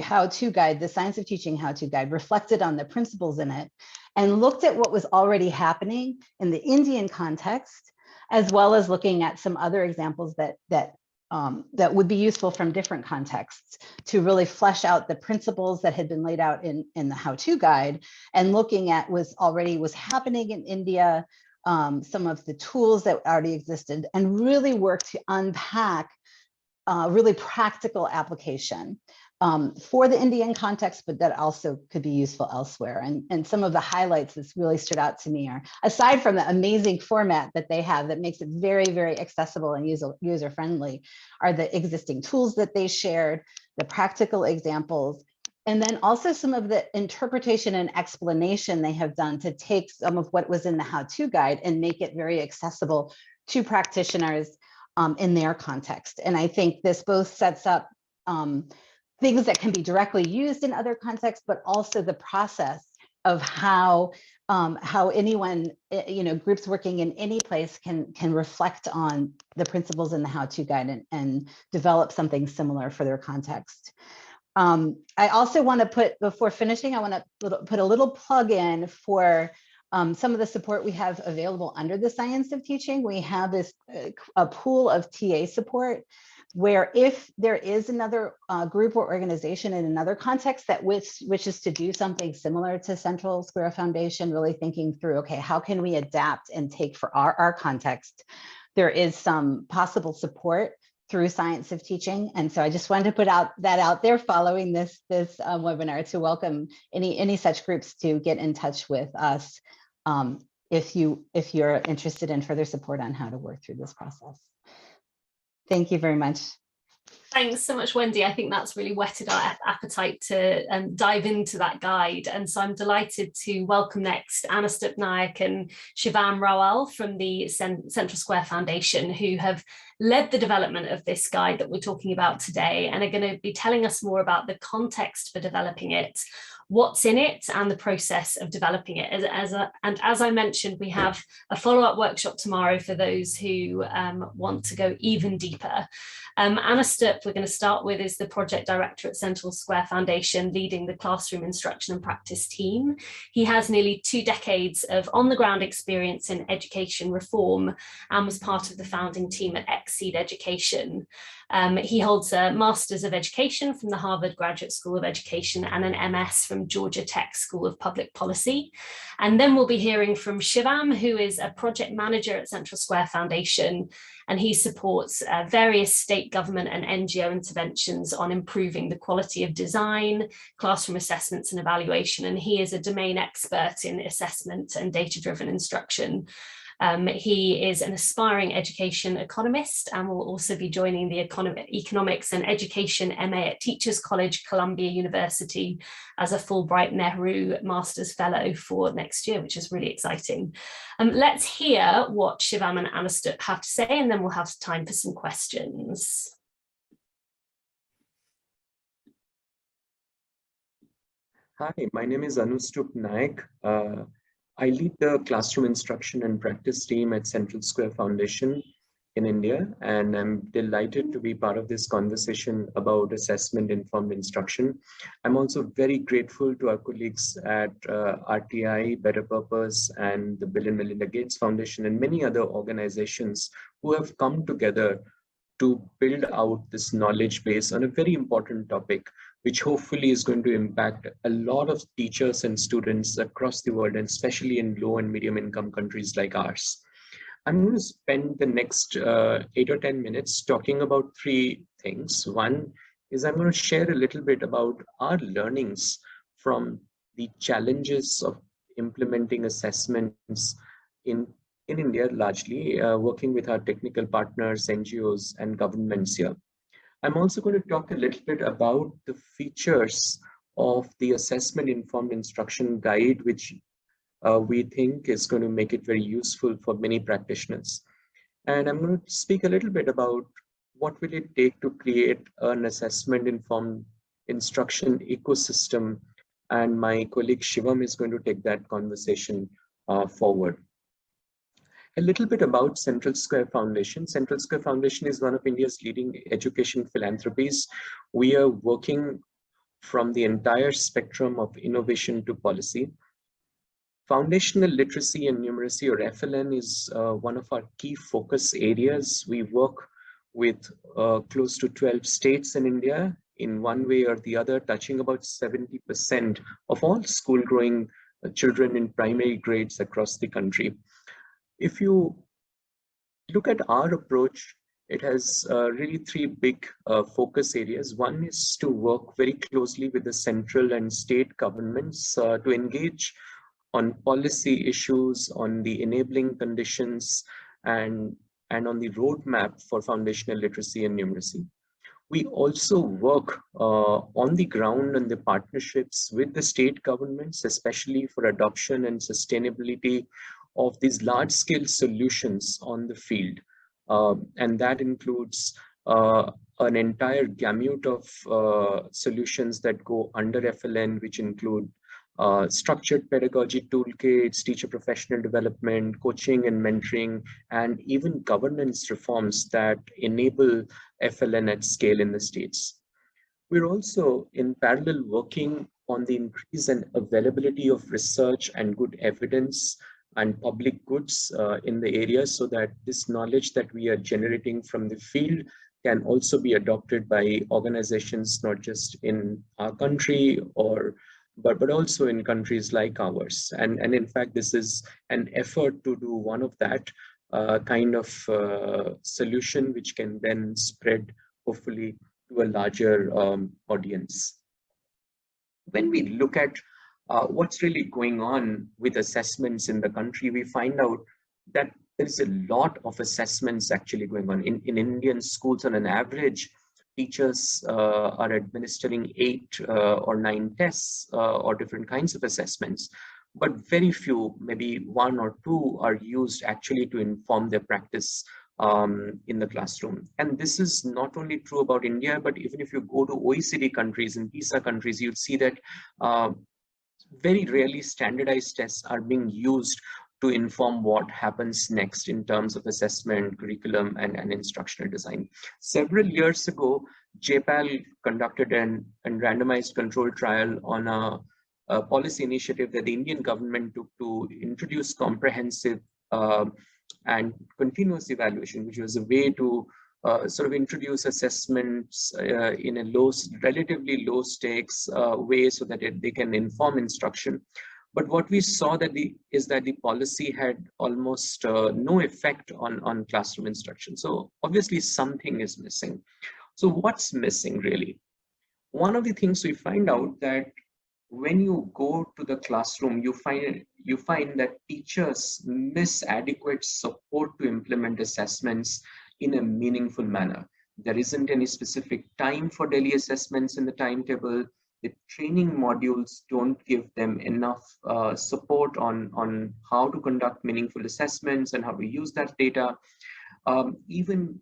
how-to guide, the Science of Teaching how-to guide, reflected on the principles in it, and looked at what was already happening in the Indian context, as well as looking at some other examples that would be useful from different contexts to really flesh out the principles that had been laid out in the how-to guide, and looking at was happening in India, some of the tools that already existed, and really work to unpack really practical application for the Indian context, but that also could be useful elsewhere. And some of the highlights that really stood out to me are, aside from the amazing format that they have that makes it very, very accessible and user-friendly, are the existing tools that they shared, the practical examples, and then also some of the interpretation and explanation they have done to take some of what was in the how-to guide and make it very accessible to practitioners in their context. And I think this both sets up things that can be directly used in other contexts, but also the process of how anyone, groups working in any place can reflect on the principles in the how-to guide and develop something similar for their context. I also want to put, before finishing, I want to put a little plug in for some of the support we have available under the Science of Teaching. We have a pool of TA support, where if there is another group or organization in another context that wishes to do something similar to Central Square Foundation, really thinking through, okay, how can we adapt and take for our context, there is some possible support through Science of Teaching. And so I just wanted to put that out there following this webinar, to welcome any such groups to get in touch with us if you're interested in further support on how to work through this process. Thank you very much. Thanks so much, Wendy. I think that's really whetted our appetite to dive into that guide. And so I'm delighted to welcome next Anustup Naik and Shivam Rawal from the Central Square Foundation, who have led the development of this guide that we're talking about today, and are going to be telling us more about the context for developing it, what's in it, and the process of developing it. And as I mentioned, we have a follow-up workshop tomorrow for those who want to go even deeper. Anustup, we're going to start with, is the project director at Central Square Foundation, leading the classroom instruction and practice team. He has nearly 2 decades of on-the-ground experience in education reform and was part of the founding team at Exceed Education. He holds a Master's of Education from the Harvard Graduate School of Education and an MS from Georgia Tech School of Public Policy. And then we'll be hearing from Shivam, who is a project manager at Central Square Foundation, and he supports various state government and NGO interventions on improving the quality of design, classroom assessments and evaluation. And he is a domain expert in assessment and data-driven instruction. He is an aspiring education economist and will also be joining the Economics and Education MA at Teachers College, Columbia University, as a Fulbright Nehru Master's Fellow for next year, which is really exciting. Let's hear what Shivam and Anustup have to say, and then we'll have time for some questions. Hi, my name is Anustup Naik. I lead the classroom instruction and practice team at Central Square Foundation. in India, and I'm delighted to be part of this conversation about assessment-informed instruction. I'm also very grateful to our colleagues at RTI, Better Purpose, and the Bill and Melinda Gates Foundation, and many other organizations who have come together to build out this knowledge base on a very important topic, which hopefully is going to impact a lot of teachers and students across the world, and especially in low and medium income countries like ours. I'm going to spend the next 8 or 10 minutes talking about 3 things. One is I'm going to share a little bit about our learnings from the challenges of implementing assessments in India, largely working with our technical partners, NGOs, and governments here. I'm also going to talk a little bit about the features of the assessment-informed instruction guide, which we think is going to make it very useful for many practitioners. And I'm going to speak a little bit about what will it take to create an assessment-informed instruction ecosystem. And my colleague Shivam is going to take that conversation forward. A little bit about Central Square Foundation. Central Square Foundation is one of India's leading education philanthropies. We are working from the entire spectrum of innovation to policy. Foundational literacy and numeracy, or FLN, is one of our key focus areas. We work with close to 12 states in India in one way or the other, touching about 70% of all school-going children in primary grades across the country. If you look at our approach, it has really 3 big focus areas. One is to work very closely with the central and state governments to engage on policy issues, on the enabling conditions, and on the roadmap for foundational literacy and numeracy. We also work on the ground in the partnerships with the state governments, especially for adoption and sustainability of these large-scale solutions on the field. And that includes an entire gamut of solutions that go under FLN, which include structured pedagogy toolkits, teacher professional development, coaching and mentoring, and even governance reforms that enable FLN at scale in the states. We're also in parallel working on the increase and availability of research and good evidence and public goods in the area, so that this knowledge that we are generating from the field can also be adopted by organizations, not just in our country but also in countries like ours. And in fact, this is an effort to do one of that kind of solution, which can then spread hopefully to a larger audience. When we look at what's really going on with assessments in the country, we find out that there's a lot of assessments actually going on. In Indian schools, on an average, teachers are administering 8 or 9 tests or different kinds of assessments, but very few, maybe 1 or 2, are used actually to inform their practice in the classroom. And this is not only true about India, but even if you go to OECD countries and PISA countries, you'll see that very rarely standardized tests are being used to inform what happens next in terms of assessment, curriculum, and instructional design. Several years ago, JPAL conducted an randomized control trial on a policy initiative that the Indian government took to introduce comprehensive and continuous evaluation, which was a way to sort of introduce assessments in a relatively low stakes way, so that they can inform instruction. But what we saw is that the policy had almost no effect on classroom instruction. So obviously something is missing. So what's missing really? One of the things we find out that when you go to the classroom, you find that teachers miss adequate support to implement assessments in a meaningful manner. There isn't any specific time for daily assessments in the timetable. The training modules don't give them enough support on how to conduct meaningful assessments and how to use that data. Even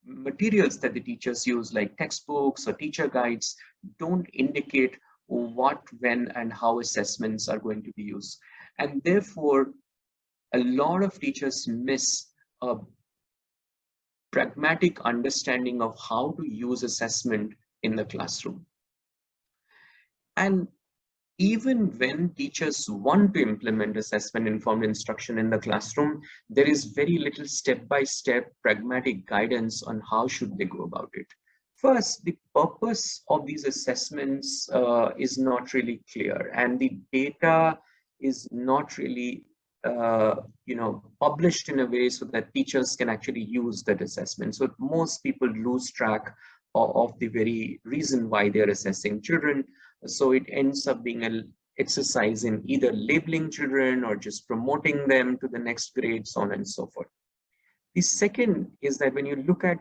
materials that the teachers use, like textbooks or teacher guides, don't indicate what, when, and how assessments are going to be used. And therefore, a lot of teachers miss pragmatic understanding of how to use assessment in the classroom. And even when teachers want to implement assessment-informed instruction in the classroom, there is very little step-by-step pragmatic guidance on how should they go about it. First, the purpose of these assessments is not really clear, and the data is not really published in a way so that teachers can actually use that assessment. So most people lose track of the very reason why they're assessing children. So it ends up being an exercise in either labeling children or just promoting them to the next grade, so on and so forth. The second is that when you look at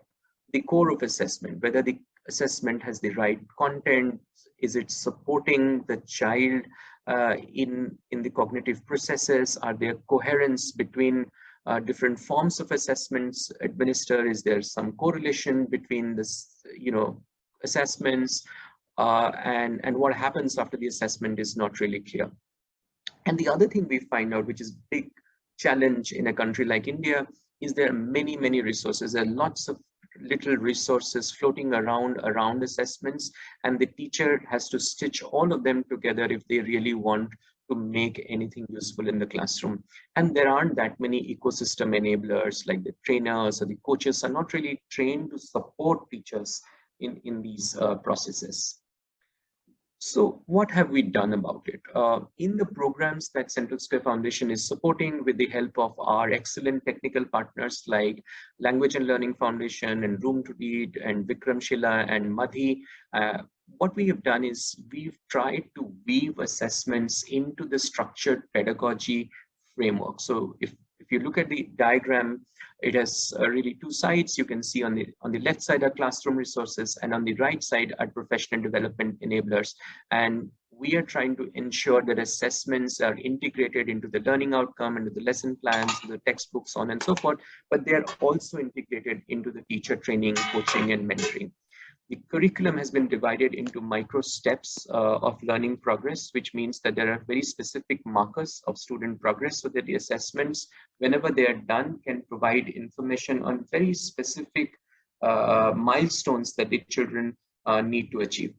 the core of assessment, whether the assessment has the right content, is it supporting the child in the cognitive processes, are there coherence between different forms of assessments administered, is there some correlation between this, assessments, and what happens after the assessment is not really clear. And the other thing we find out, which is a big challenge in a country like India, is there are many, many resources. There are lots of little resources floating around assessments, and the teacher has to stitch all of them together if they really want to make anything useful in the classroom. And there aren't that many ecosystem enablers, like the trainers or the coaches are not really trained to support teachers in these processes. So what have we done about it? In the programs that Central Square Foundation is supporting with the help of our excellent technical partners like Language and Learning Foundation and Room to Read and Vikram Shila and Madhi, what we have done is we've tried to weave assessments into the structured pedagogy framework. So if you look at the diagram, it has really two sides. You can see on the left side are classroom resources, and on the right side are professional development enablers. And we are trying to ensure that assessments are integrated into the learning outcome, into the lesson plans, the textbooks, so on and so forth, but they are also integrated into the teacher training, coaching, and mentoring. The curriculum has been divided into micro steps of learning progress, which means that there are very specific markers of student progress so that the assessments, whenever they are done, can provide information on very specific milestones that the children need to achieve.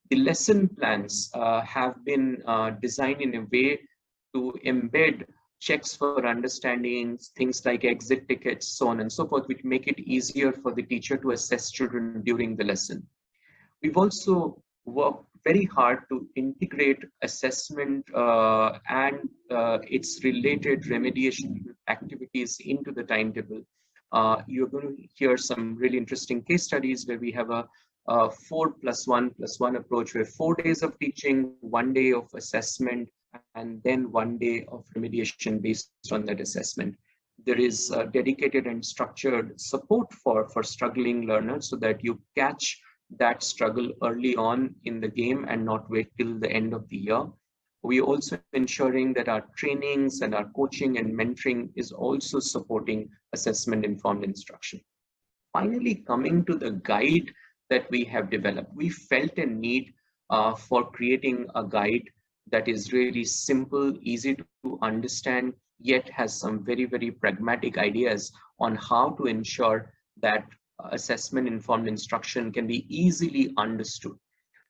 The lesson plans have been designed in a way to embed checks for understanding, things like exit tickets, so on and so forth, which make it easier for the teacher to assess children during the lesson. We've also worked very hard to integrate assessment and its related remediation activities into the timetable. You're going to hear some really interesting case studies where we have a 4+1+1 approach, where 4 days of teaching, 1 day of assessment, and then 1 day of remediation based on that assessment. There is dedicated and structured support for struggling learners so that you catch that struggle early on in the game and not wait till the end of the year. We are also ensuring that our trainings and our coaching and mentoring is also supporting assessment-informed instruction. Finally, coming to the guide that we have developed, we felt a need for creating a guide that is really simple, easy to understand, yet has some very, very pragmatic ideas on how to ensure that assessment-informed instruction can be easily understood.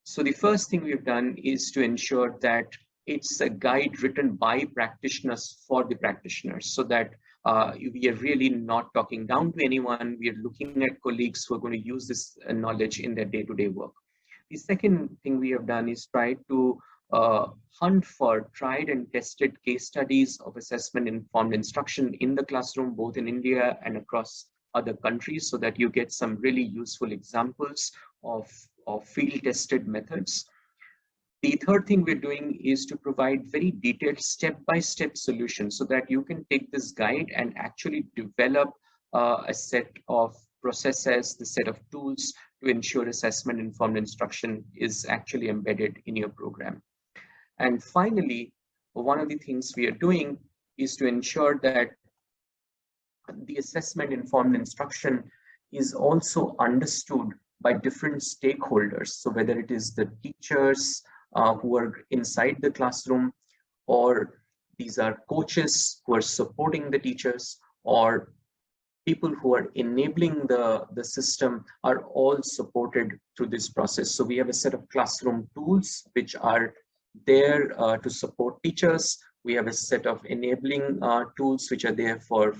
So the first thing we've done is to ensure that it's a guide written by practitioners for the practitioners, so that we are really not talking down to anyone. We are looking at colleagues who are going to use this knowledge in their day-to-day work. The second thing we have done is try to hunt for tried and tested case studies of assessment-informed instruction in the classroom, both in India and across other countries, so that you get some really useful examples of field-tested methods. The third thing we're doing is to provide very detailed step-by-step solutions so that you can take this guide and actually develop a set of processes, the set of tools to ensure assessment-informed instruction is actually embedded in your program. And finally, one of the things we are doing is to ensure that the assessment-informed instruction is also understood by different stakeholders. So whether it is the teachers who are inside the classroom, or these are coaches who are supporting the teachers, or people who are enabling the system are all supported through this process. So we have a set of classroom tools which are there to support teachers. We have a set of enabling tools which are there for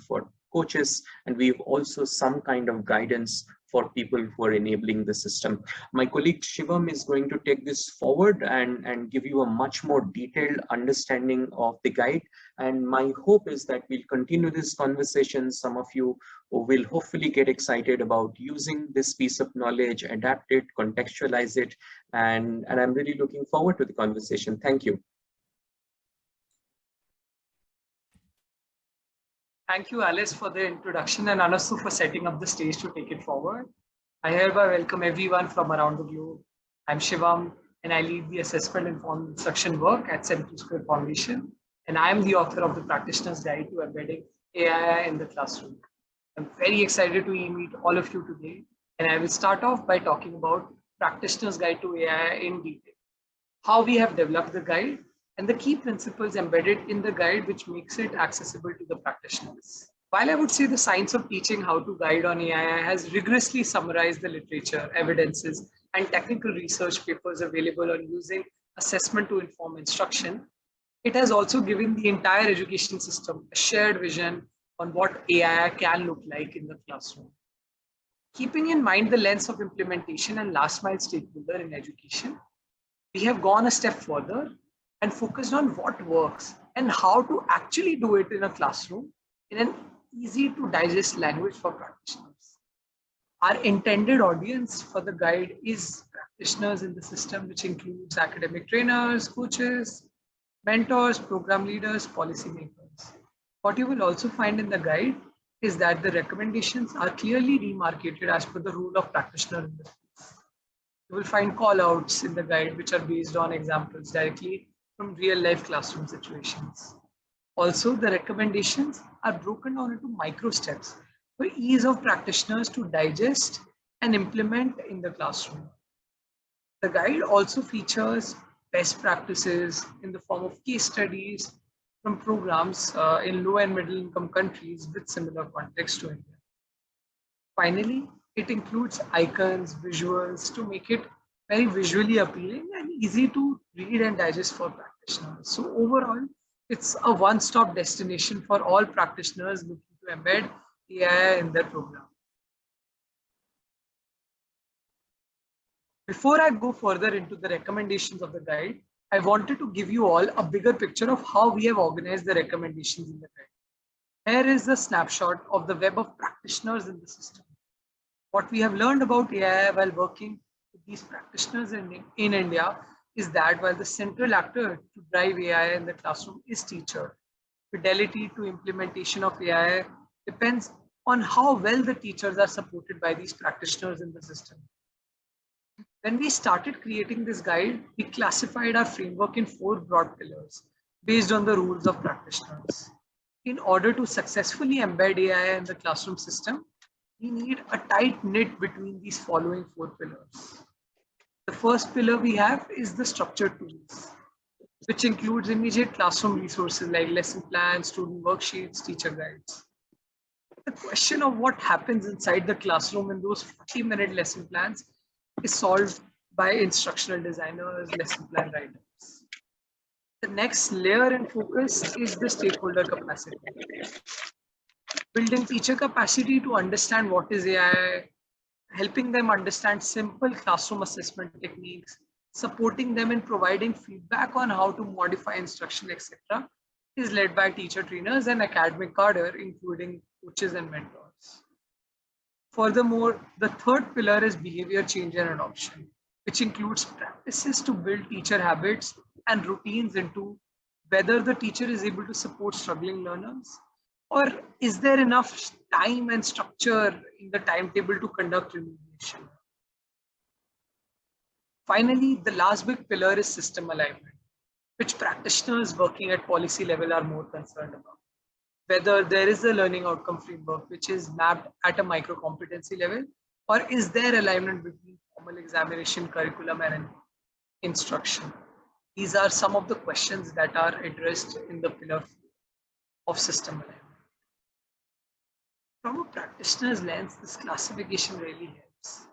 coaches, and we have also some kind of guidance for people who are enabling the system. My colleague Shivam is going to take this forward and give you a much more detailed understanding of the guide. And my hope is that we'll continue this conversation. Some of you will hopefully get excited about using this piece of knowledge, adapt it, contextualize it, and I'm really looking forward to the conversation. Thank you. Thank you, Alice, for the introduction, and Anasu for setting up the stage to take it forward. I hereby welcome everyone from around the globe. I'm Shivam, and I lead the assessment informed instruction work at Central Square Foundation, and I'm the author of the Practitioner's Guide to Embedding AI in the Classroom. I'm very excited to meet all of you today, and I will start off by talking about Practitioner's Guide to AI in detail, how we have developed the guide, and the key principles embedded in the guide which makes it accessible to the practitioners. While I would say the science of teaching how to guide on AI has rigorously summarized the literature, evidences, and technical research papers available on using assessment to inform instruction, it has also given the entire education system a shared vision on what AI can look like in the classroom. Keeping in mind the lens of implementation and last mile stakeholder in education, we have gone a step further and focused on what works and how to actually do it in a classroom in an easy to digest language for practitioners. Our intended audience for the guide is practitioners in the system, which includes academic trainers, coaches, mentors, program leaders, policymakers. What you will also find in the guide is that the recommendations are clearly demarcated as per the role of practitioner in the space. You will find call-outs in the guide which are based on examples directly from real-life classroom situations. Also, the recommendations are broken down into micro steps for ease of practitioners to digest and implement in the classroom. The guide also features best practices in the form of case studies from programs in low and middle income countries with similar context to India. Finally, it includes icons, visuals to make it very visually appealing and easy to read and digest for practitioners. So overall, it's a one-stop destination for all practitioners looking to embed AI in their program. Before I go further into the recommendations of the guide, I wanted to give you all a bigger picture of how we have organized the recommendations in the guide. Here is a snapshot of the web of practitioners in the system. What we have learned about AI while working with these practitioners in India is that while the central actor to drive AI in the classroom is teacher, fidelity to implementation of AI depends on how well the teachers are supported by these practitioners in the system. When we started creating this guide, we classified our framework in 4 broad pillars based on the rules of practitioners. In order to successfully embed AI in the classroom system, we need a tight knit between these following 4 pillars. The first pillar we have is the structured tools, which includes immediate classroom resources like lesson plans, student worksheets, teacher guides. The question of what happens inside the classroom in those 40-minute lesson plans is solved by instructional designers, lesson plan writers. The next layer and focus is the stakeholder capacity. Building teacher capacity to understand what is AI, helping them understand simple classroom assessment techniques, supporting them in providing feedback on how to modify instruction, etc., is led by teacher trainers and academic cadre, including coaches and mentors. Furthermore, the third pillar is behavior change and adoption, which includes practices to build teacher habits and routines into whether the teacher is able to support struggling learners, or is there enough time and structure in the timetable to conduct remediation. Finally, the last big pillar is system alignment, which practitioners working at policy level are more concerned about. Whether there is a learning outcome framework which is mapped at a micro competency level, or is there alignment between formal examination, curriculum, and instruction. These are some of the questions that are addressed in the pillar of system alignment. From a practitioner's lens, this classification really helps.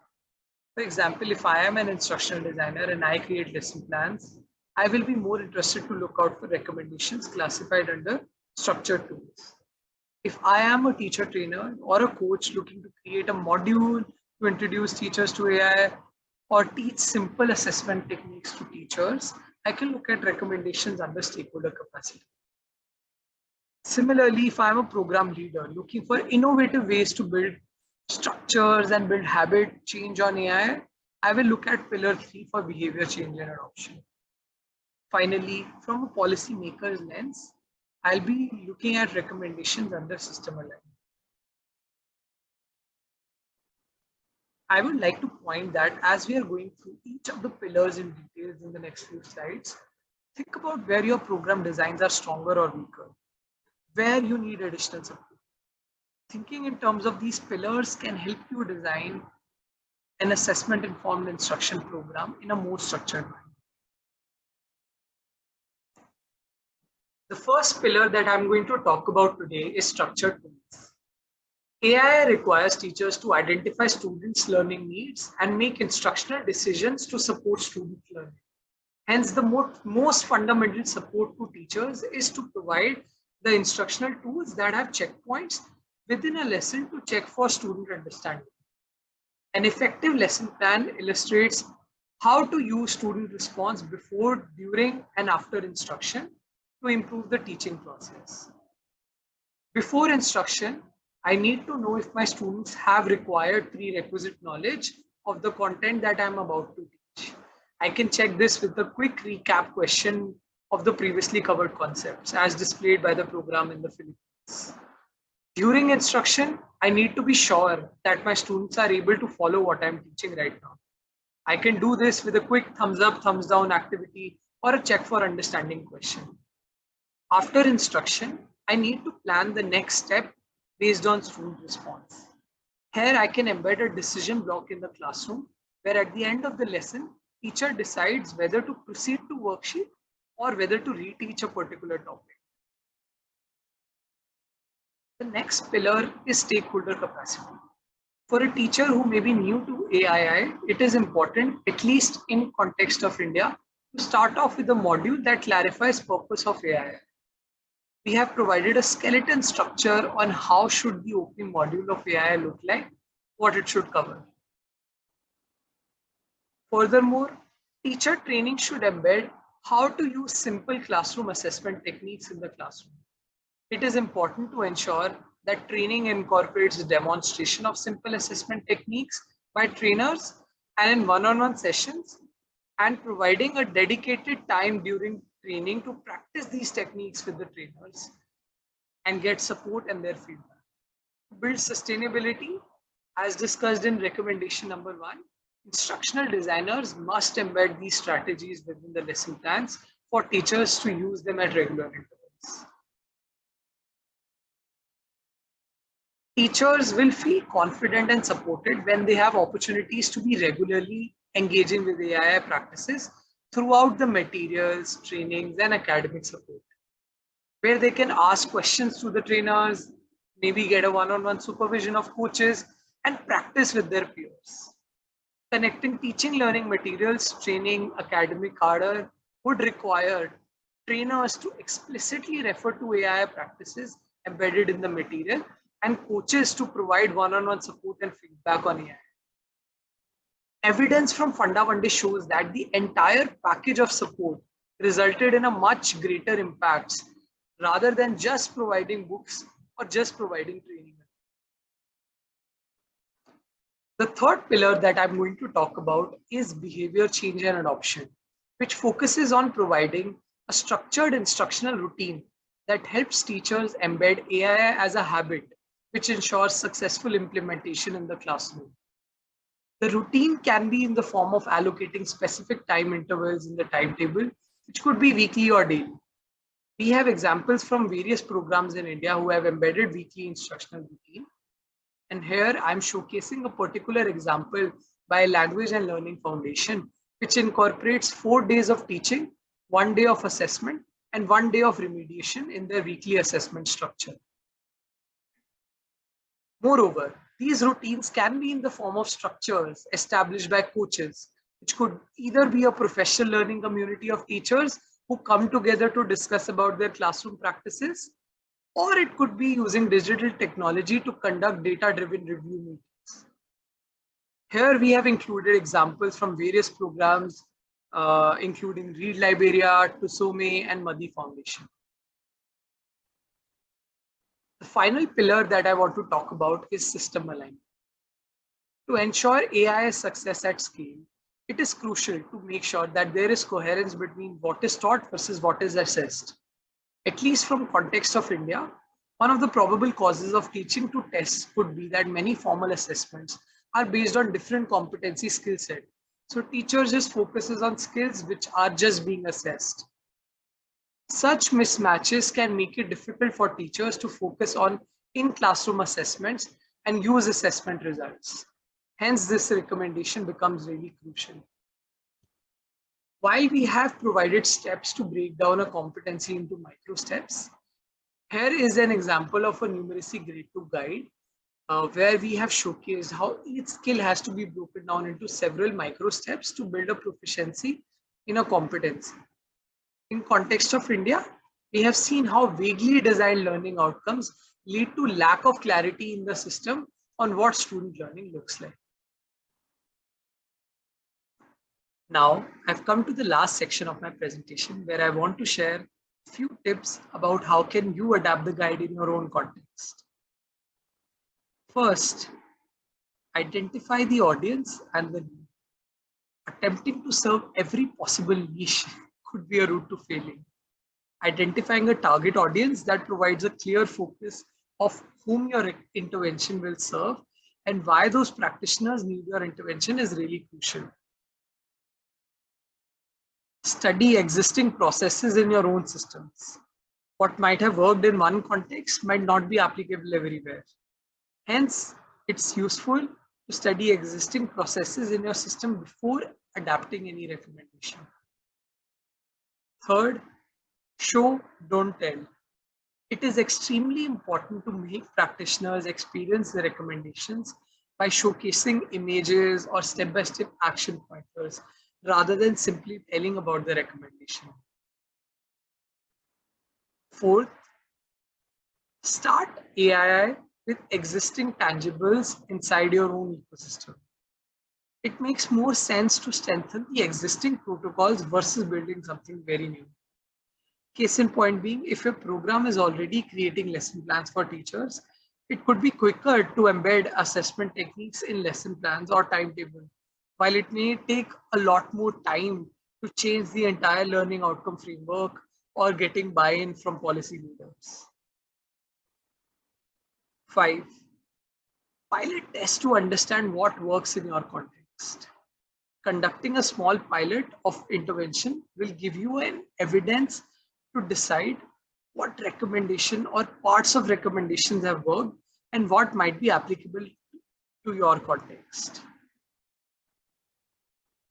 For example, if I am an instructional designer and I create lesson plans, I will be more interested to look out for recommendations classified under structured tools. If I am a teacher trainer or a coach looking to create a module to introduce teachers to AI or teach simple assessment techniques to teachers, I can look at recommendations under stakeholder capacity. Similarly, if I'm a program leader looking for innovative ways to build structures and build habit change on AI, I will look at pillar 3 for behavior change and adoption. Finally, from a policymaker's lens, I'll be looking at recommendations under system alignment. I would like to point that as we are going through each of the pillars in details in the next few slides, think about where your program designs are stronger or weaker, where you need additional support. Thinking in terms of these pillars can help you design an assessment-informed instruction program in a more structured way. The first pillar that I'm going to talk about today is structured tools. AI requires teachers to identify students' learning needs and make instructional decisions to support student learning. Hence, the most fundamental support to teachers is to provide the instructional tools that have checkpoints within a lesson to check for student understanding. An effective lesson plan illustrates how to use student response before, during, and after instruction to improve the teaching process. Before instruction, I need to know if my students have required prerequisite knowledge of the content that I'm about to teach. I can check this with a quick recap question of the previously covered concepts as displayed by the program in the Philippines. During instruction, I need to be sure that my students are able to follow what I'm teaching right now. I can do this with a quick thumbs up, thumbs down activity or a check for understanding question. After instruction, I need to plan the next step based on student response. Here I can embed a decision block in the classroom where at the end of the lesson, teacher decides whether to proceed to worksheet or whether to reteach a particular topic. The next pillar is stakeholder capacity. For a teacher who may be new to AII, it is important, at least in context of India, to start off with a module that clarifies purpose of AII. We have provided a skeleton structure on how should the opening module of AII look like, what it should cover. Furthermore, teacher training should embed how to use simple classroom assessment techniques in the classroom. It is important to ensure that training incorporates demonstration of simple assessment techniques by trainers and in one-on-one sessions, and providing a dedicated time during training to practice these techniques with the trainers and get support and their feedback. To build sustainability, as discussed in recommendation number 1, instructional designers must embed these strategies within the lesson plans for teachers to use them at regular intervals. Teachers will feel confident and supported when they have opportunities to be regularly engaging with AI practices throughout the materials, trainings, and academic support, where they can ask questions to the trainers, maybe get a one-on-one supervision of coaches, and practice with their peers. Connecting teaching learning materials, training, academic ardor would require trainers to explicitly refer to AI practices embedded in the material and coaches to provide one-on-one support and feedback on AI. Evidence from Fundamental shows that the entire package of support resulted in a much greater impact rather than just providing books or just providing training. The third pillar that I'm going to talk about is behavior change and adoption, which focuses on providing a structured instructional routine that helps teachers embed AI as a habit, which ensures successful implementation in the classroom. The routine can be in the form of allocating specific time intervals in the timetable, which could be weekly or daily. We have examples from various programs in India who have embedded weekly instructional routine. And here I'm showcasing a particular example by Language and Learning Foundation, which incorporates 4 days of teaching, 1 day of assessment, and 1 day of remediation in their weekly assessment structure. Moreover, these routines can be in the form of structures established by coaches, which could either be a professional learning community of teachers who come together to discuss about their classroom practices, or it could be using digital technology to conduct data-driven review meetings. Here we have included examples from various programs, including Read Liberia, Tusome, and Madi Foundation. The final pillar that I want to talk about is system alignment. To ensure AI's success at scale, it is crucial to make sure that there is coherence between what is taught versus what is assessed. At least from context of India, one of the probable causes of teaching to tests could be that many formal assessments are based on different competency skill set. So teachers just focuses on skills which are just being assessed. Such mismatches can make it difficult for teachers to focus on in-classroom assessments and use assessment results. Hence, this recommendation becomes really crucial. While we have provided steps to break down a competency into micro steps, here is an example of a numeracy grade 2 guide where we have showcased how each skill has to be broken down into several micro steps to build a proficiency in a competency. In context of India, we have seen how vaguely designed learning outcomes lead to lack of clarity in the system on what student learning looks like. Now, I've come to the last section of my presentation where I want to share a few tips about how can you adapt the guide in your own context. First, identify the audience and the need. Attempting to serve every possible niche could be a route to failing. Identifying a target audience that provides a clear focus of whom your intervention will serve and why those practitioners need your intervention is really crucial. Study existing processes in your own systems. What might have worked in one context might not be applicable everywhere. Hence, it's useful to study existing processes in your system before adapting any recommendation. Third, show, don't tell. It is extremely important to make practitioners experience the recommendations by showcasing images or step-by-step action pointers rather than simply telling about the recommendation. Fourth, start AII with existing tangibles inside your own ecosystem. It makes more sense to strengthen the existing protocols versus building something very new. Case in point being, if your program is already creating lesson plans for teachers, it could be quicker to embed assessment techniques in lesson plans or timetable, while it may take a lot more time to change the entire learning outcome framework or getting buy-in from policy leaders. 5, pilot test to understand what works in your context. Conducting a small pilot of intervention will give you an evidence to decide what recommendation or parts of recommendations have worked and what might be applicable to your context.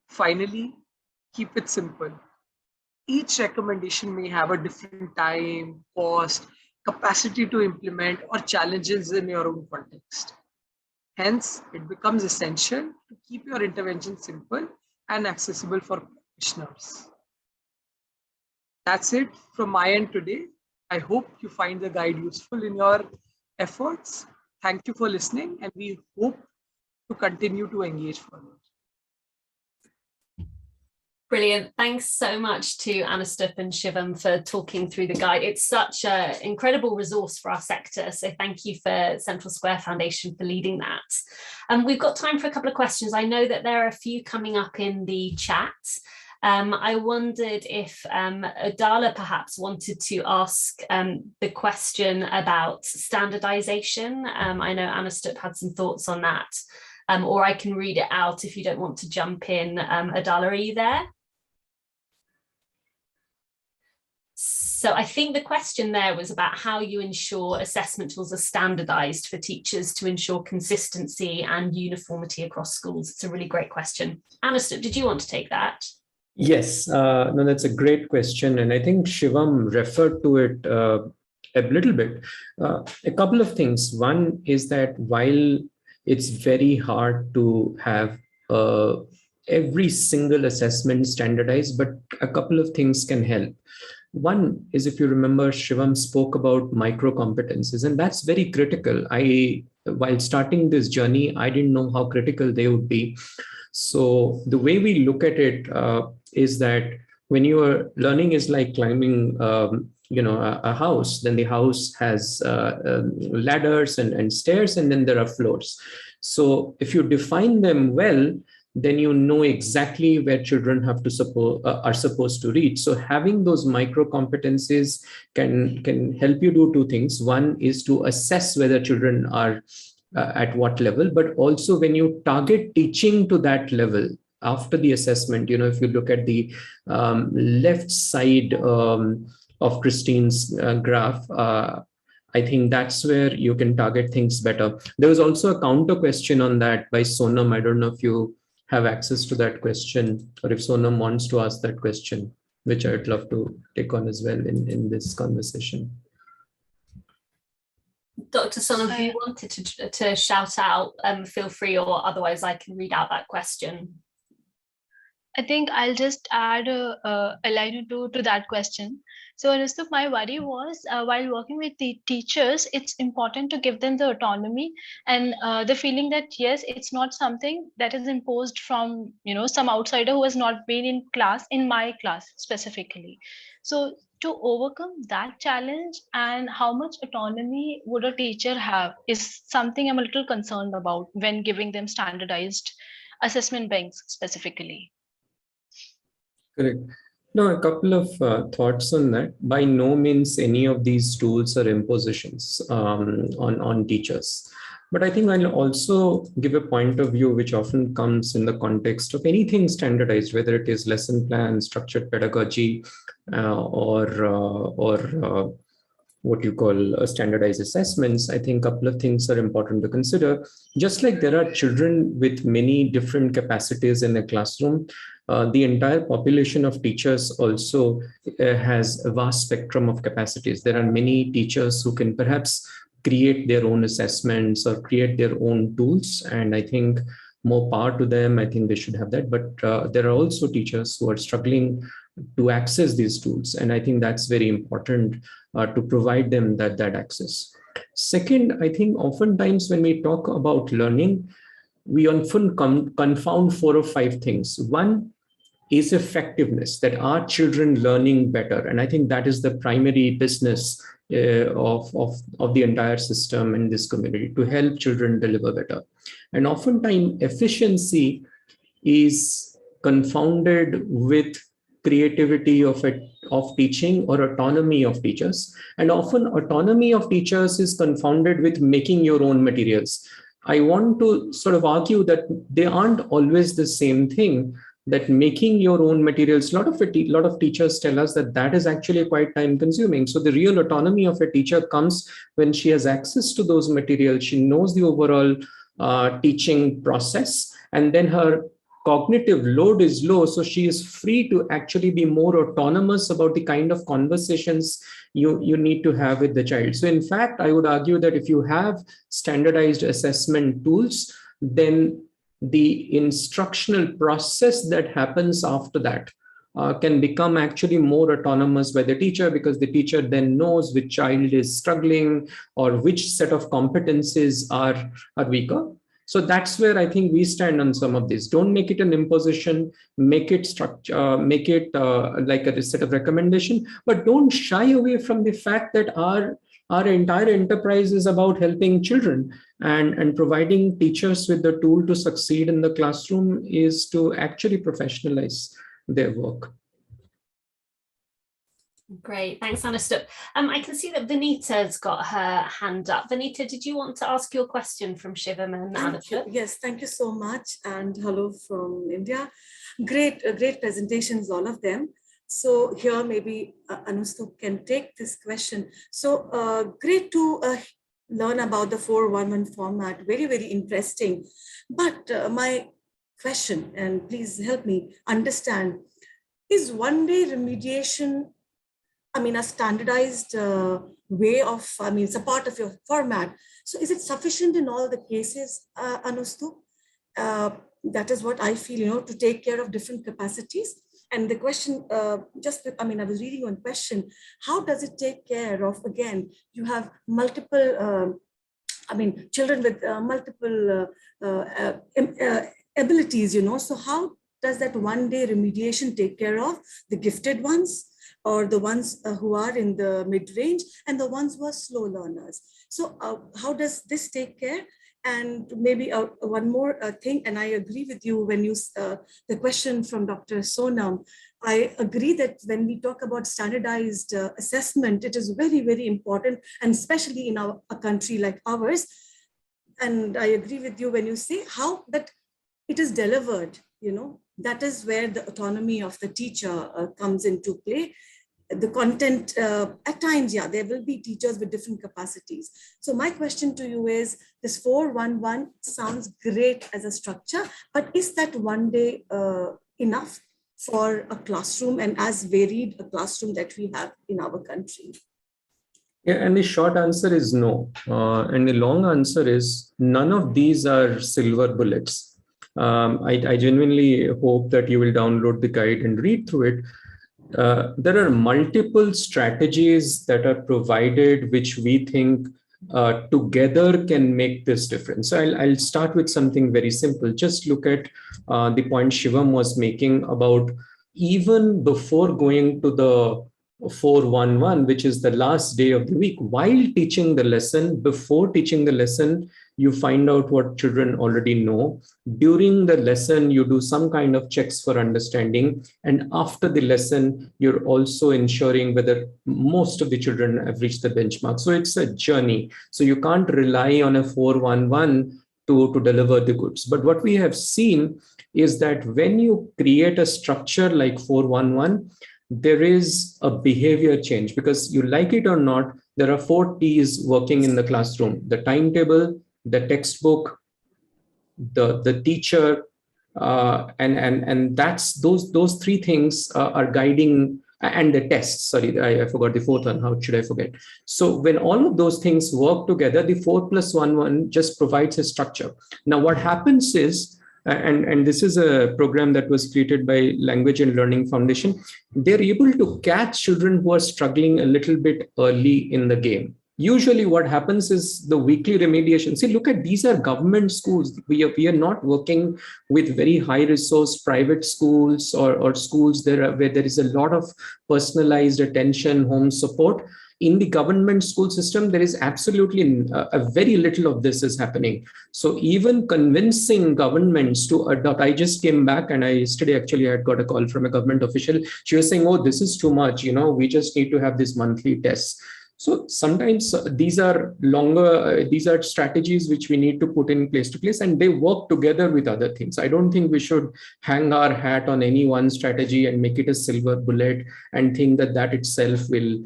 Finally, keep it simple. Each recommendation may have a different time, cost, capacity to implement, or challenges in your own context. Hence, it becomes essential to keep your intervention simple and accessible for practitioners. That's it from my end today. I hope you find the guide useful in your efforts. Thank you for listening, and we hope to continue to engage further. Brilliant. Thanks so much to Anustup and Shivam for talking through the guide. It's such an incredible resource for our sector. So thank you for Central Square Foundation for leading that. We've got time for a couple of questions. I know that there are a few coming up in the chat. I wondered if Adala perhaps wanted to ask the question about standardization. I know Anustup had some thoughts on that, or I can read it out if you don't want to jump in. Adala, are you there? So I think the question there was about how you ensure assessment tools are standardized for teachers to ensure consistency and uniformity across schools. It's a really great question. Anustup, did you want to take that? Yes, no, that's a great question. And I think Shivam referred to it a little bit. A couple of things. One is that while it's very hard to have every single assessment standardized, but a couple of things can help. One is, if you remember, Shivam spoke about micro competencies, and that's very critical. While starting this journey, I didn't know how critical they would be. So the way we look at it is that when you are learning is like climbing, a house, then the house has ladders and stairs, and then there are floors. So if you define them well, then you know exactly where children have to are supposed to reach. So having those micro competencies can help you do two things. One is to assess whether children are at what level, but also when you target teaching to that level after the assessment, if you look at the left side of Christine's graph, I think that's where you can target things better. There was also a counter question on that by Sonam. I don't know if you have access to that question, or if Sonam wants to ask that question, which I'd love to take on as well in this conversation. Dr. Sonam, if you wanted to shout out, feel free, or otherwise I can read out that question. I think I'll just add a line or two to that question. So, Anushtha, my worry was while working with the teachers, it's important to give them the autonomy and the feeling that, yes, it's not something that is imposed from, some outsider who has not been in my class specifically. So to overcome that challenge and how much autonomy would a teacher have is something I'm a little concerned about when giving them standardized assessment banks specifically. Correct. No, a couple of thoughts on that. By no means any of these tools are impositions on teachers. But I think I'll also give a point of view which often comes in the context of anything standardized, whether it is lesson plan, structured pedagogy, or what you call standardized assessments. I think a couple of things are important to consider. Just like there are children with many different capacities in a classroom, the entire population of teachers also has a vast spectrum of capacities. There are many teachers who can perhaps create their own assessments or create their own tools. And I think more power to them. I think they should have that. But there are also teachers who are struggling to access these tools. And I think that's very important to provide them that access. Second, I think oftentimes when we talk about learning, we often confound 4 or 5 things. One is effectiveness, that are children learning better? And I think that is the primary business of the entire system in this community, to help children deliver better. And oftentimes efficiency is confounded with creativity of teaching or autonomy of teachers. And often autonomy of teachers is confounded with making your own materials. I want to sort of argue that they aren't always the same thing, that making your own materials, a lot of teachers tell us that is actually quite time consuming. So the real autonomy of a teacher comes when she has access to those materials, she knows the overall teaching process, and then her cognitive load is low, so she is free to actually be more autonomous about the kind of conversations you need to have with the child. So in fact, I would argue that if you have standardized assessment tools, then the instructional process that happens after that can become actually more autonomous by the teacher, because the teacher then knows which child is struggling or which set of competencies are weaker. So that's where I think we stand on some of this. Don't make it an imposition, make it structure, make it like a set of recommendation, but don't shy away from the fact that our entire enterprise is about helping children, and providing teachers with the tool to succeed in the classroom is to actually professionalize their work. Great, thanks, Anushtha. I can see that Vanita's got her hand up. Vanita, did you want to ask your question from Shivam and Anushtha? Yes, thank you so much, and hello from India. Great presentations, all of them. So here maybe Anushtha can take this question. So great to learn about the 4-1-1 format. Very, very interesting. But my question, and please help me understand, is one-day remediation a standardized way of, it's a part of your format. So is it sufficient in all the cases, Anustu? That is what I feel, to take care of different capacities. And the question, I was reading one question, how does it take care of, again, you have multiple, children with multiple abilities, so how does that one-day remediation take care of the gifted ones, or the ones who are in the mid-range, and the ones who are slow learners? So how does this take care? And maybe one more thing, and I agree with you when you, the question from Dr. Sonam, I agree that when we talk about standardized assessment, it is very, very important, and especially in a country like ours. And I agree with you when you say how that it is delivered, that is where the autonomy of the teacher comes into play. The content, at times, there will be teachers with different capacities. So my question to you is, this 4-1-1 sounds great as a structure, but is that one day enough for a classroom, and as varied a classroom that we have in our country? Yeah, and the short answer is no. And the long answer is none of these are silver bullets. I genuinely hope that you will download the guide and read through it. There are multiple strategies that are provided, which we think together can make this difference. So I'll start with something very simple. Just look at the point Shivam was making about even before going to the 4-1-1, which is the last day of the week, while teaching the lesson, before teaching the lesson, you find out what children already know. During the lesson, you do some kind of checks for understanding. And after the lesson, you're also ensuring whether most of the children have reached the benchmark. So it's a journey. So you can't rely on a 4-1-1 to deliver the goods. But what we have seen is that when you create a structure like 4-1-1, there is a behavior change, because you like it or not, there are 4 T's working in the classroom: the timetable, the textbook, the teacher, and that's those 3 things are guiding, and the tests. Sorry, I forgot the 4th one. How should I forget? So when all of those things work together, the 4+1-1 just provides a structure. Now, what happens is, and this is a program that was created by Language and Learning Foundation, they're able to catch children who are struggling a little bit early in the game. Usually what happens is the weekly remediation. See, look at, these are government schools. We are not working with very high resource private schools or schools where there is a lot of personalized attention, home support. In the government school system, there is absolutely a very little of this is happening. So even convincing governments to adopt, I just came back and yesterday actually I had got a call from a government official. She was saying, oh, this is too much, we just need to have these monthly tests. So sometimes these are these are strategies which we need to put in place to place, and they work together with other things. I don't think we should hang our hat on any one strategy and make it a silver bullet and think that itself will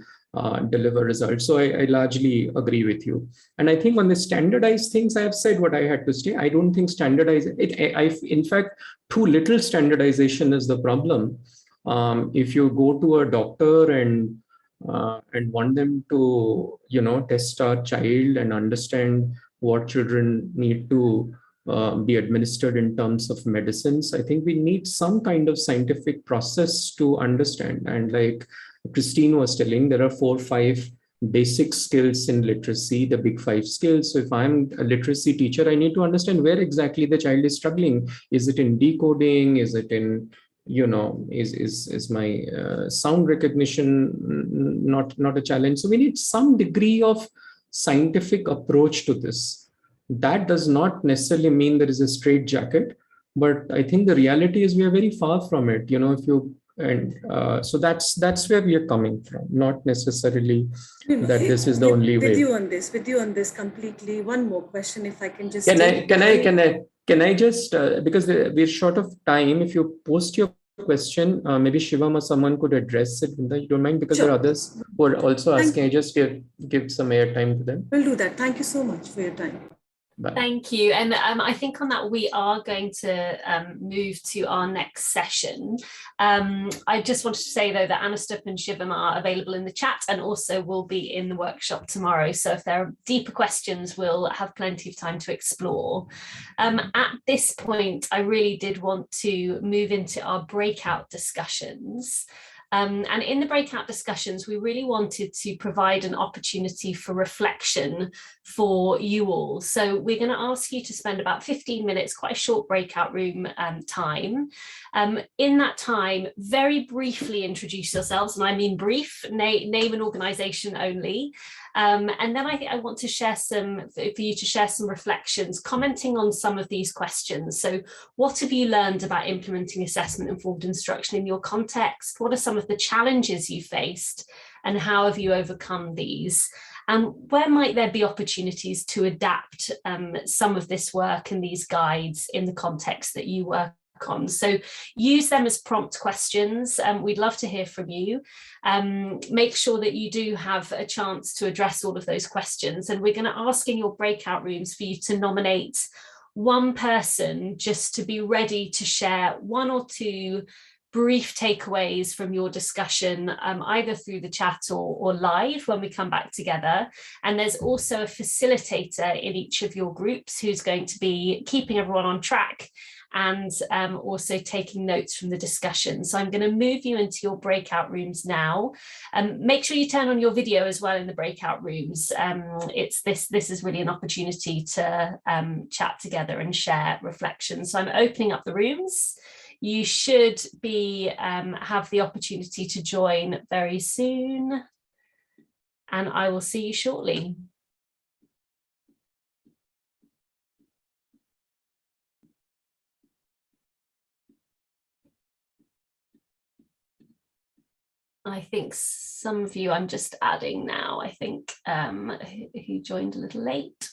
deliver results. So I largely agree with you. And I think on the standardized things, I have said what I had to say. I don't think in fact, too little standardization is the problem. If you go to a doctor and want them to, test our child and understand what children need to be administered in terms of medicines, I think we need some kind of scientific process to understand. And like Christine was telling, there are 4 or 5 basic skills in literacy, the big 5 skills. So if I'm a literacy teacher, I need to understand where exactly the child is struggling. Is it in decoding? Is it in, is my sound recognition not a challenge? So we need some degree of scientific approach to this. That does not necessarily mean there is a straight jacket, but I think the reality is we are very far from it. So that's where we are coming from, not necessarily that this is the only way. With you on this completely. One more question, if I can just. Can I just, because we're short of time, if you post your question, maybe Shivam or someone could address it. You don't mind, because there are others who are also asking. I just give some airtime to them. We'll do that. Thank you so much for your time. Bye. Thank you. And I think on that, we are going to move to our next session. I just wanted to say, though, that Anustup and Shivam are available in the chat and also will be in the workshop tomorrow. So if there are deeper questions, we'll have plenty of time to explore. At this point, I really did want to move into our breakout discussions. And in the breakout discussions, we really wanted to provide an opportunity for reflection for you all. So we're going to ask you to spend about 15 minutes, quite a short breakout room time. In that time, very briefly introduce yourselves, and I mean brief, name and organization only. And then I want to share for you to share some reflections, commenting on some of these questions. So what have you learned about implementing assessment-informed instruction in your context? What are some of the challenges you faced, and how have you overcome these? And where might there be opportunities to adapt some of this work and these guides in the context that you work on? So use them as prompt questions. We'd love to hear from you. Make sure that you do have a chance to address all of those questions. And we're going to ask in your breakout rooms for you to nominate one person just to be ready to share one or two brief takeaways from your discussion, either through the chat or live when we come back together. And there's also a facilitator in each of your groups who's going to be keeping everyone on track and also taking notes from the discussion. So I'm going to move you into your breakout rooms now. Make sure you turn on your video as well in the breakout rooms. This is really an opportunity to chat together and share reflections. So I'm opening up the rooms. You should be have the opportunity to join very soon, and I will see you shortly. I think some of you I'm just adding now, I think, who joined a little late.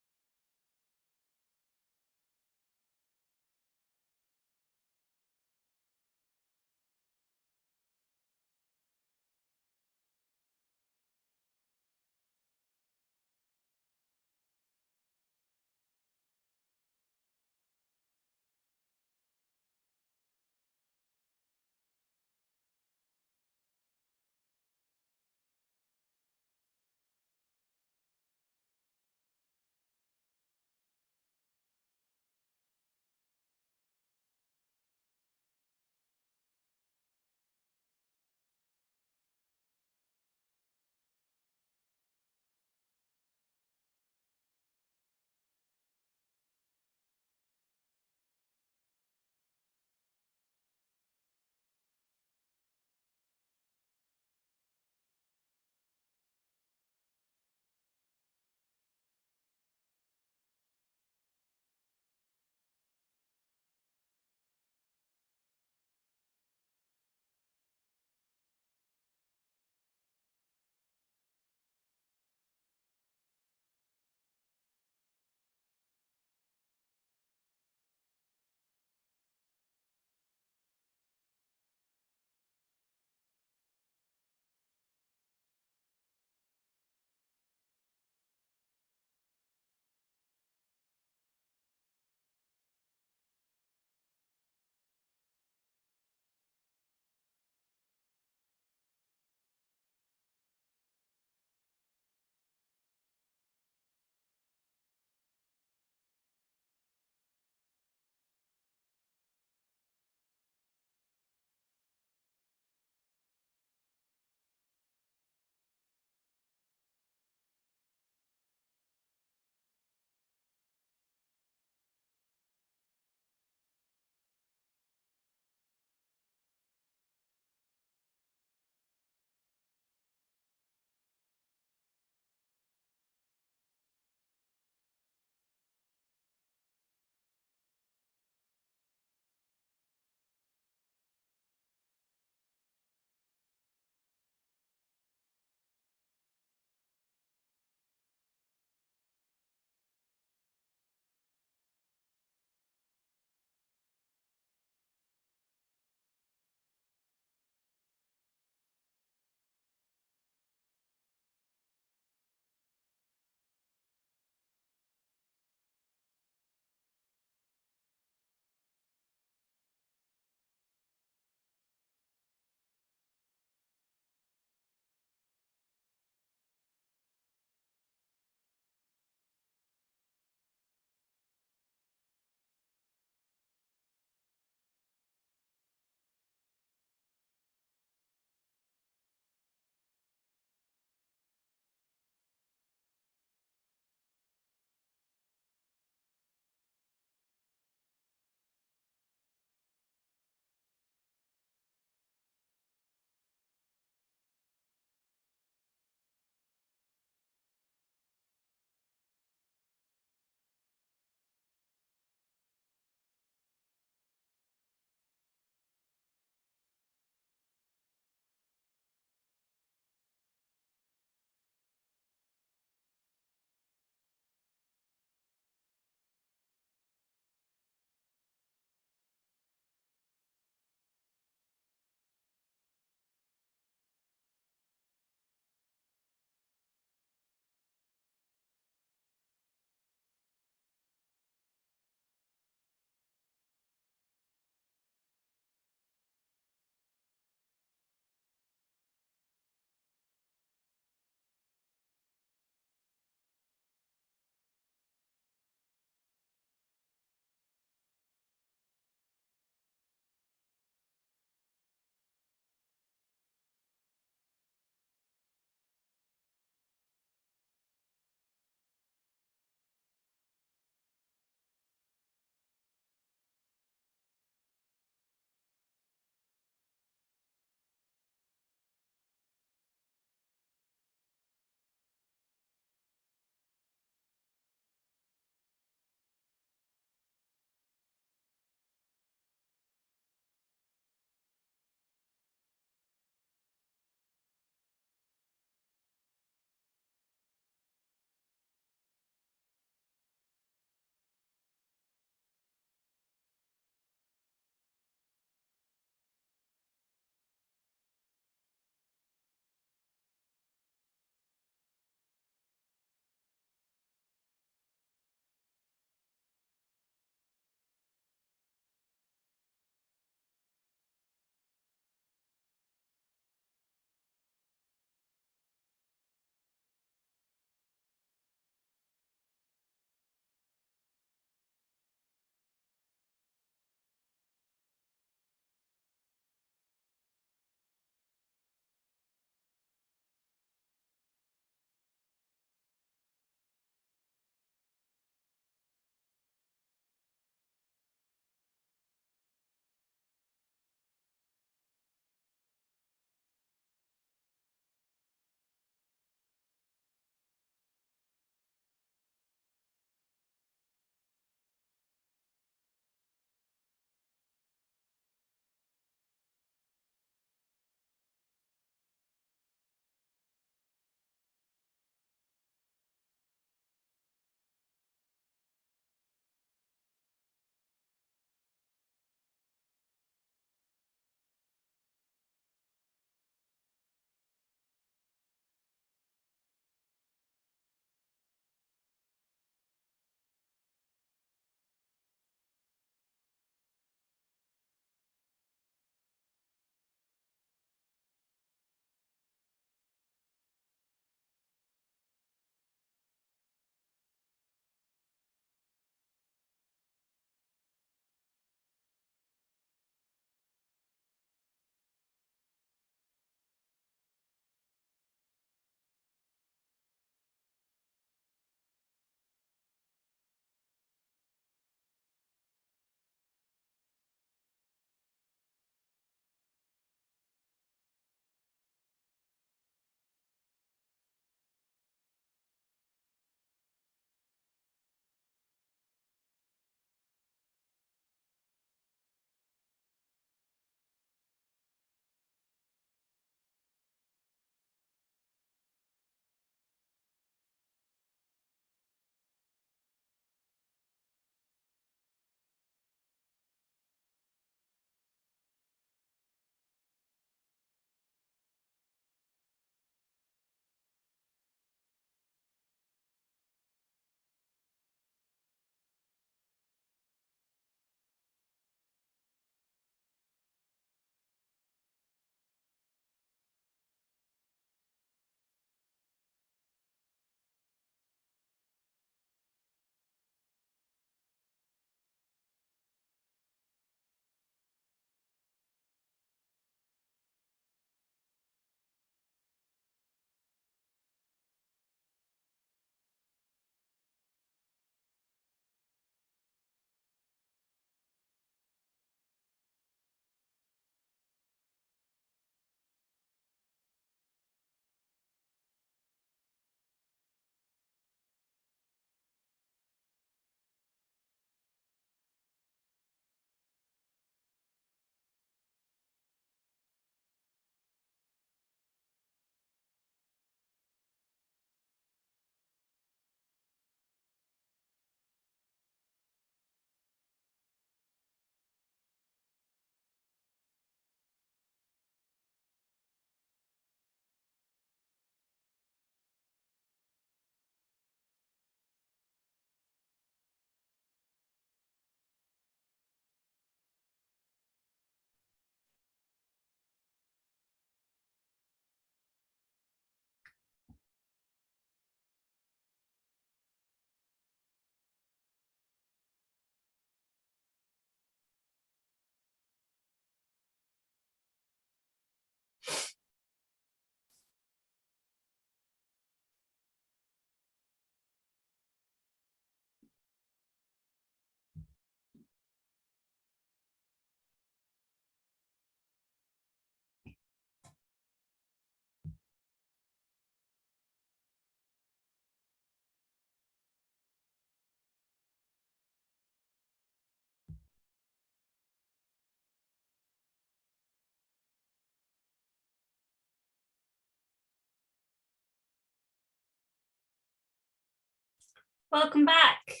Welcome back.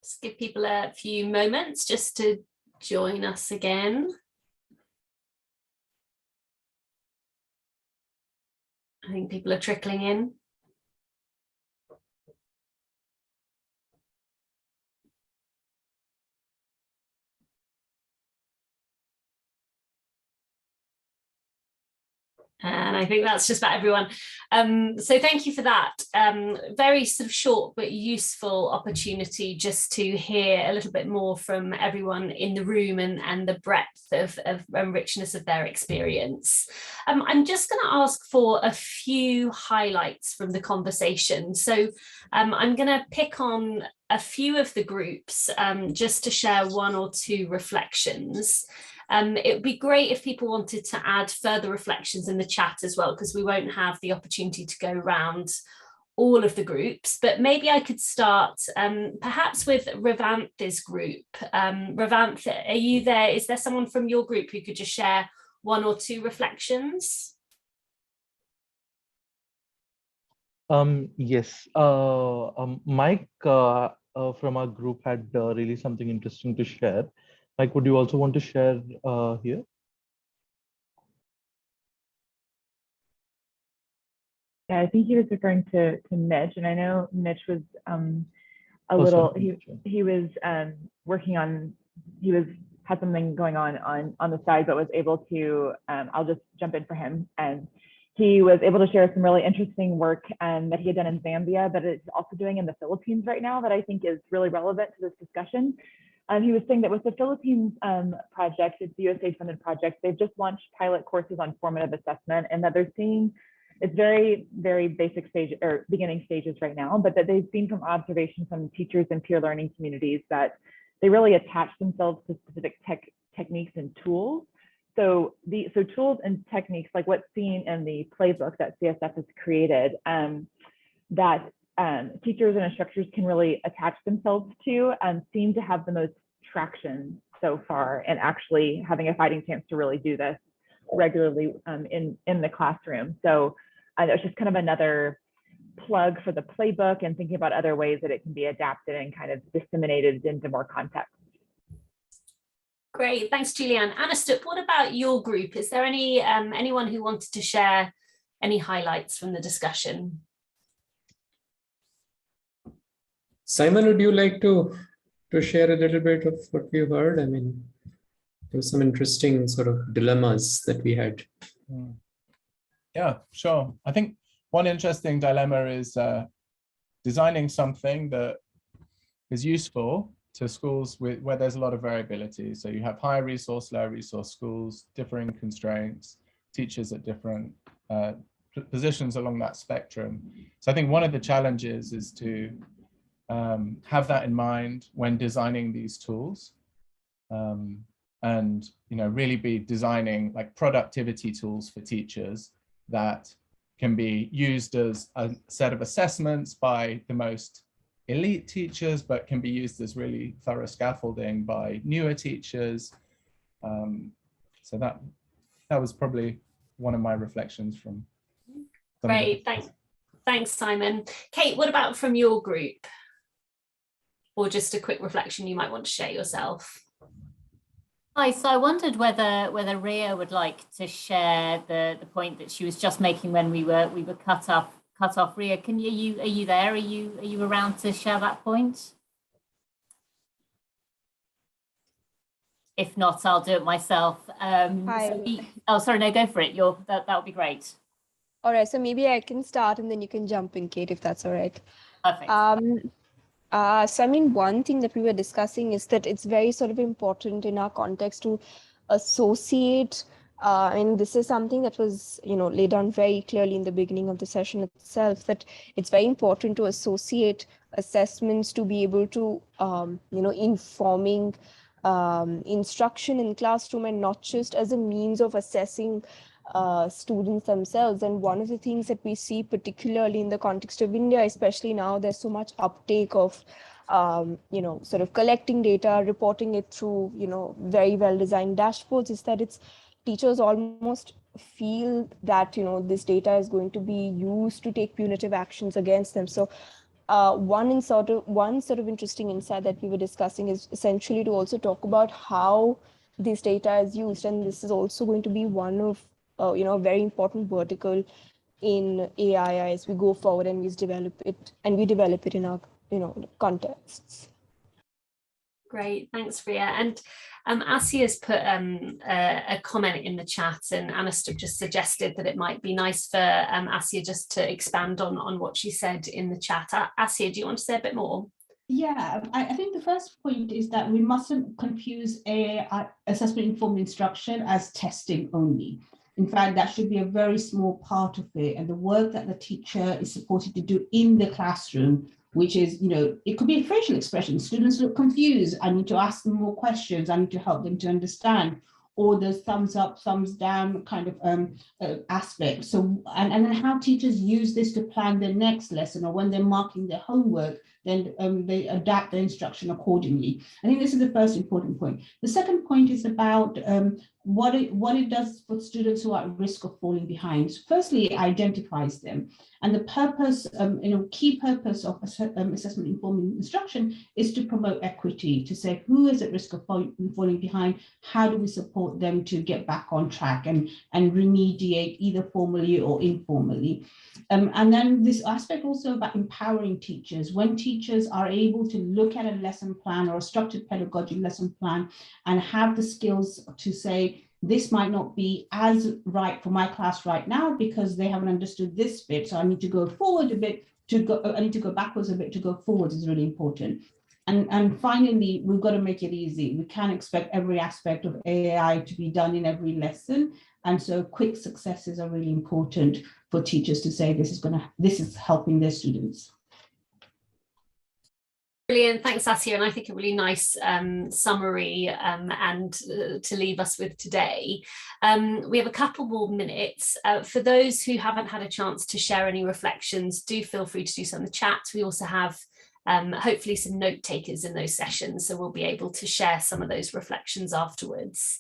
Just give people a few moments just to join us again. I think people are trickling in. And I think that's just about everyone. So thank you for that. Very sort of short but useful opportunity just to hear a little bit more from everyone in the room and the breadth of richness of their experience. I'm just going to ask for a few highlights from the conversation. So I'm going to pick on a few of the groups just to share one or two reflections. It would be great if people wanted to add further reflections in the chat as well, because we won't have the opportunity to go around all of the groups, but maybe I could start perhaps with Revanthi's group. Revanthi, are you there? Is there someone from your group who could just share one or two reflections? Yes, Mike from our group had really something interesting to share. Mike, would you also want to share here? Yeah, I think he was referring to Mitch, and I know Mitch was a little. He was working on. Had something going on the side, but was able to. I'll just jump in for him, and he was able to share some really interesting work that he had done in Zambia, but it's also doing in the Philippines right now that I think is really relevant to this discussion. He was saying that with the Philippines project, it's a USAID-funded project, they've just launched pilot courses on formative assessment, and that they're seeing it's very, very basic stage or beginning stages right now, but that they've seen from observation from teachers and peer learning communities that they really attach themselves to specific techniques and tools. So tools and techniques like what's seen in the playbook that CSF has created, that teachers and instructors can really attach themselves to and seem to have the most traction so far, and actually having a fighting chance to really do this regularly in the classroom. So it's just kind of another plug for the playbook and thinking about other ways that it can be adapted and kind of disseminated into more context. Great, thanks, Julianne. Anastup, what about your group? Is there anyone who wanted to share any highlights from the discussion? Simon, would you like to share a little bit of what we heard? I mean, there were some interesting sort of dilemmas that we had. Yeah, sure. I think one interesting dilemma is designing something that is useful to schools where there's a lot of variability. So you have high resource, low resource schools, differing constraints, teachers at different positions along that spectrum. So I think one of the challenges is to have that in mind when designing these tools, and really be designing like productivity tools for teachers that can be used as a set of assessments by the most elite teachers, but can be used as really thorough scaffolding by newer teachers. So that was probably one of my reflections from. Great, thanks, Simon. Kate, what about from your group? Or just a quick reflection you might want to share yourself. Hi, so I wondered whether Ria would like to share the point that she was just making when we were cut off. Ria, are you there? Are you around to share that point? If not, I'll do it myself. Hi. Oh, sorry, no, go for it. That would be great. All right, so maybe I can start and then you can jump in, Kate, if that's all right. Perfect. So I mean, one thing that we were discussing is that it's very sort of important in our context to associate, and this is something that was, laid down very clearly in the beginning of the session itself, that it's very important to associate assessments to be able to, informing instruction in classroom, and not just as a means of assessing students themselves. And one of the things that we see, particularly in the context of India, especially now, there's so much uptake of, sort of collecting data, reporting it through, very well designed dashboards, is that it's teachers almost feel that, this data is going to be used to take punitive actions against them. So one sort of interesting insight that we were discussing is essentially to also talk about how this data is used, and this is also going to be one of a very important vertical in AI as we go forward and we develop it in our contexts. Great, thanks, Ria. And Asia's put a comment in the chat, and Anastup just suggested that it might be nice for Asia just to expand on what she said in the chat. Asia, do you want to say a bit more? Yeah, I think the first point is that we mustn't confuse AI assessment-informed instruction as testing only. In fact, that should be a very small part of it, and the work that the teacher is supposed to do in the classroom, which is, it could be a facial expression. Students look confused. I need to ask them more questions. I need to help them to understand. Or the thumbs up, thumbs down kind of aspect. So, and then how teachers use this to plan their next lesson, or when they're marking their homework, then they adapt the instruction accordingly. I think this is the first important point. The second point is about what it does for students who are at risk of falling behind. Firstly, it identifies them. And the purpose, key purpose of assessment-informed instruction is to promote equity, to say who is at risk of falling behind, how do we support them to get back on track and remediate either formally or informally. And then this aspect also about empowering teachers. When teachers are able to look at a lesson plan or a structured pedagogy lesson plan and have the skills to say, this might not be as right for my class right now because they haven't understood this bit. So I need to go forward a bit I need to go backwards a bit to go forward is really important. And finally, we've got to make it easy. We can't expect every aspect of AI to be done in every lesson. And so quick successes are really important for teachers to say this is helping their students. Brilliant, thanks, Asia. And I think a really nice summary and to leave us with today. We have a couple more minutes. For those who haven't had a chance to share any reflections, do feel free to do so in the chat. We also have hopefully some note takers in those sessions, so we'll be able to share some of those reflections afterwards.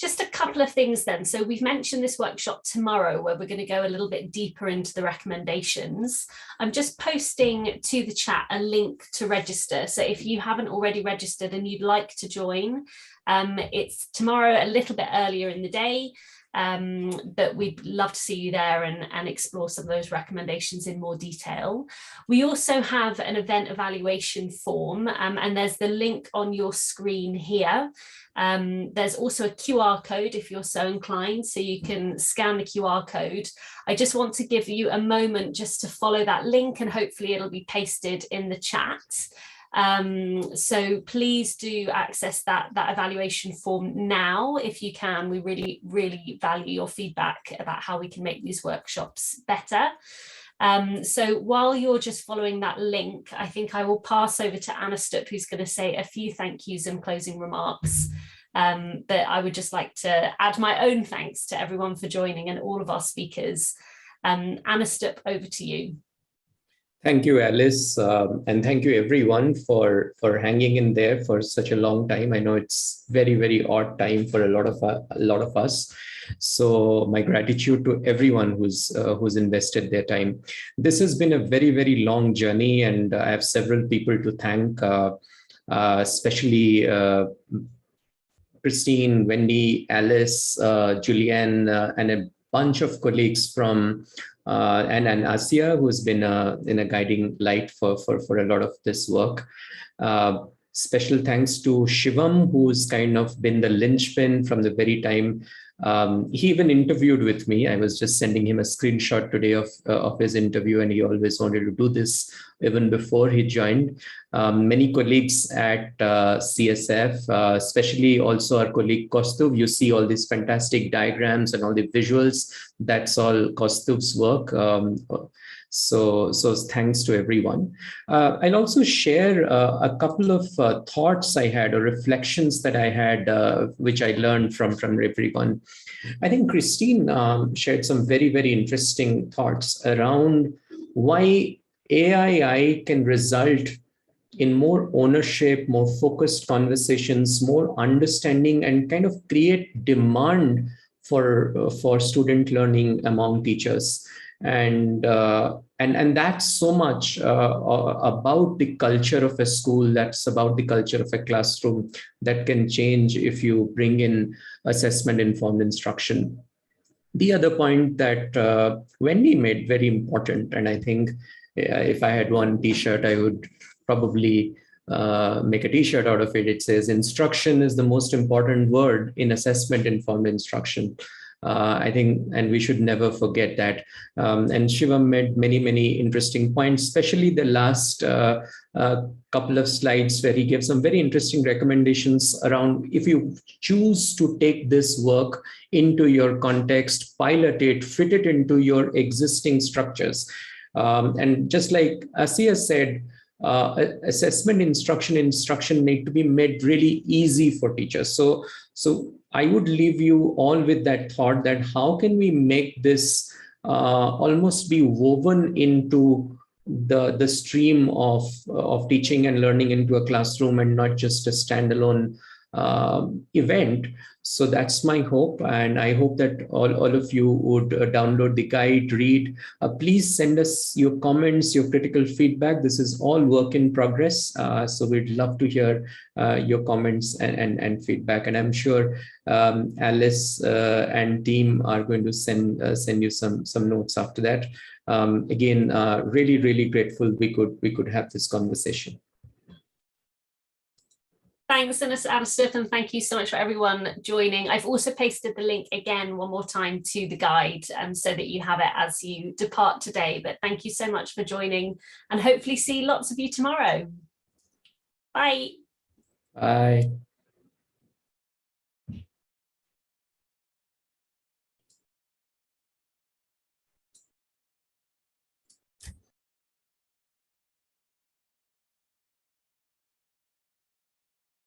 Just a couple of things then. So we've mentioned this workshop tomorrow where we're going to go a little bit deeper into the recommendations. I'm just posting to the chat a link to register. So if you haven't already registered and you'd like to join, it's tomorrow a little bit earlier in the day. But we'd love to see you there and explore some of those recommendations in more detail. We also have an event evaluation form, and there's the link on your screen here. There's also a QR code if you're so inclined, so you can scan the QR code. I just want to give you a moment just to follow that link, and hopefully it'll be pasted in the chat. So please do access that evaluation form now if you can. We really, really value your feedback about how we can make these workshops better. So while you're just following that link, I think I will pass over to Anastup, who's going to say a few thank yous and closing remarks. But I would just like to add my own thanks to everyone for joining and all of our speakers. Anastup, over to you. Thank you, Alice, and thank you everyone for hanging in there for such a long time. I know it's very, very odd time for a lot of us. So my gratitude to everyone who's invested their time. This has been a very, very long journey, and I have several people to thank, especially Christine, Wendy, Alice, Julianne, and a bunch of colleagues from and Asia, who's been in a guiding light for a lot of this work. Special thanks to Shivam, who's kind of been the linchpin from the very time he even interviewed with me. I was just sending him a screenshot today of his interview, and he always wanted to do this even before he joined. Many colleagues at CSF, especially also our colleague Kaustuv. You see all these fantastic diagrams and all the visuals. That's all Kaustuv's work. So thanks to everyone. I'll also share a couple of thoughts I had or reflections that I had, which I learned from everyone. I think Christine shared some very, very interesting thoughts around why AI can result in more ownership, more focused conversations, more understanding, and kind of create demand for student learning among teachers. And that's so much about the culture of a school, that's about the culture of a classroom, that can change if you bring in assessment-informed instruction. The other point that Wendy made very important, and I think if I had one t-shirt, I would probably make a t-shirt out of it. It says, instruction is the most important word in assessment-informed instruction. I think, and we should never forget that. And Shivam made many, many interesting points, especially the last couple of slides where he gave some very interesting recommendations around if you choose to take this work into your context, pilot it, fit it into your existing structures. And just like Asiya said, assessment instruction need to be made really easy for teachers. So I would leave you all with that thought that how can we make this almost be woven into the stream of teaching and learning into a classroom and not just a standalone event. So that's my hope, and I hope that all of you would download the guide, read. Please send us your comments, your critical feedback. This is all work in progress, so we'd love to hear your comments and feedback. And I'm sure Alice and team are going to send you some notes after that. Again, really, really grateful we could have this conversation. Thanks, Alistair, and thank you so much for everyone joining. I've also pasted the link again one more time to the guide so that you have it as you depart today. But thank you so much for joining, and hopefully see lots of you tomorrow. Bye. Bye.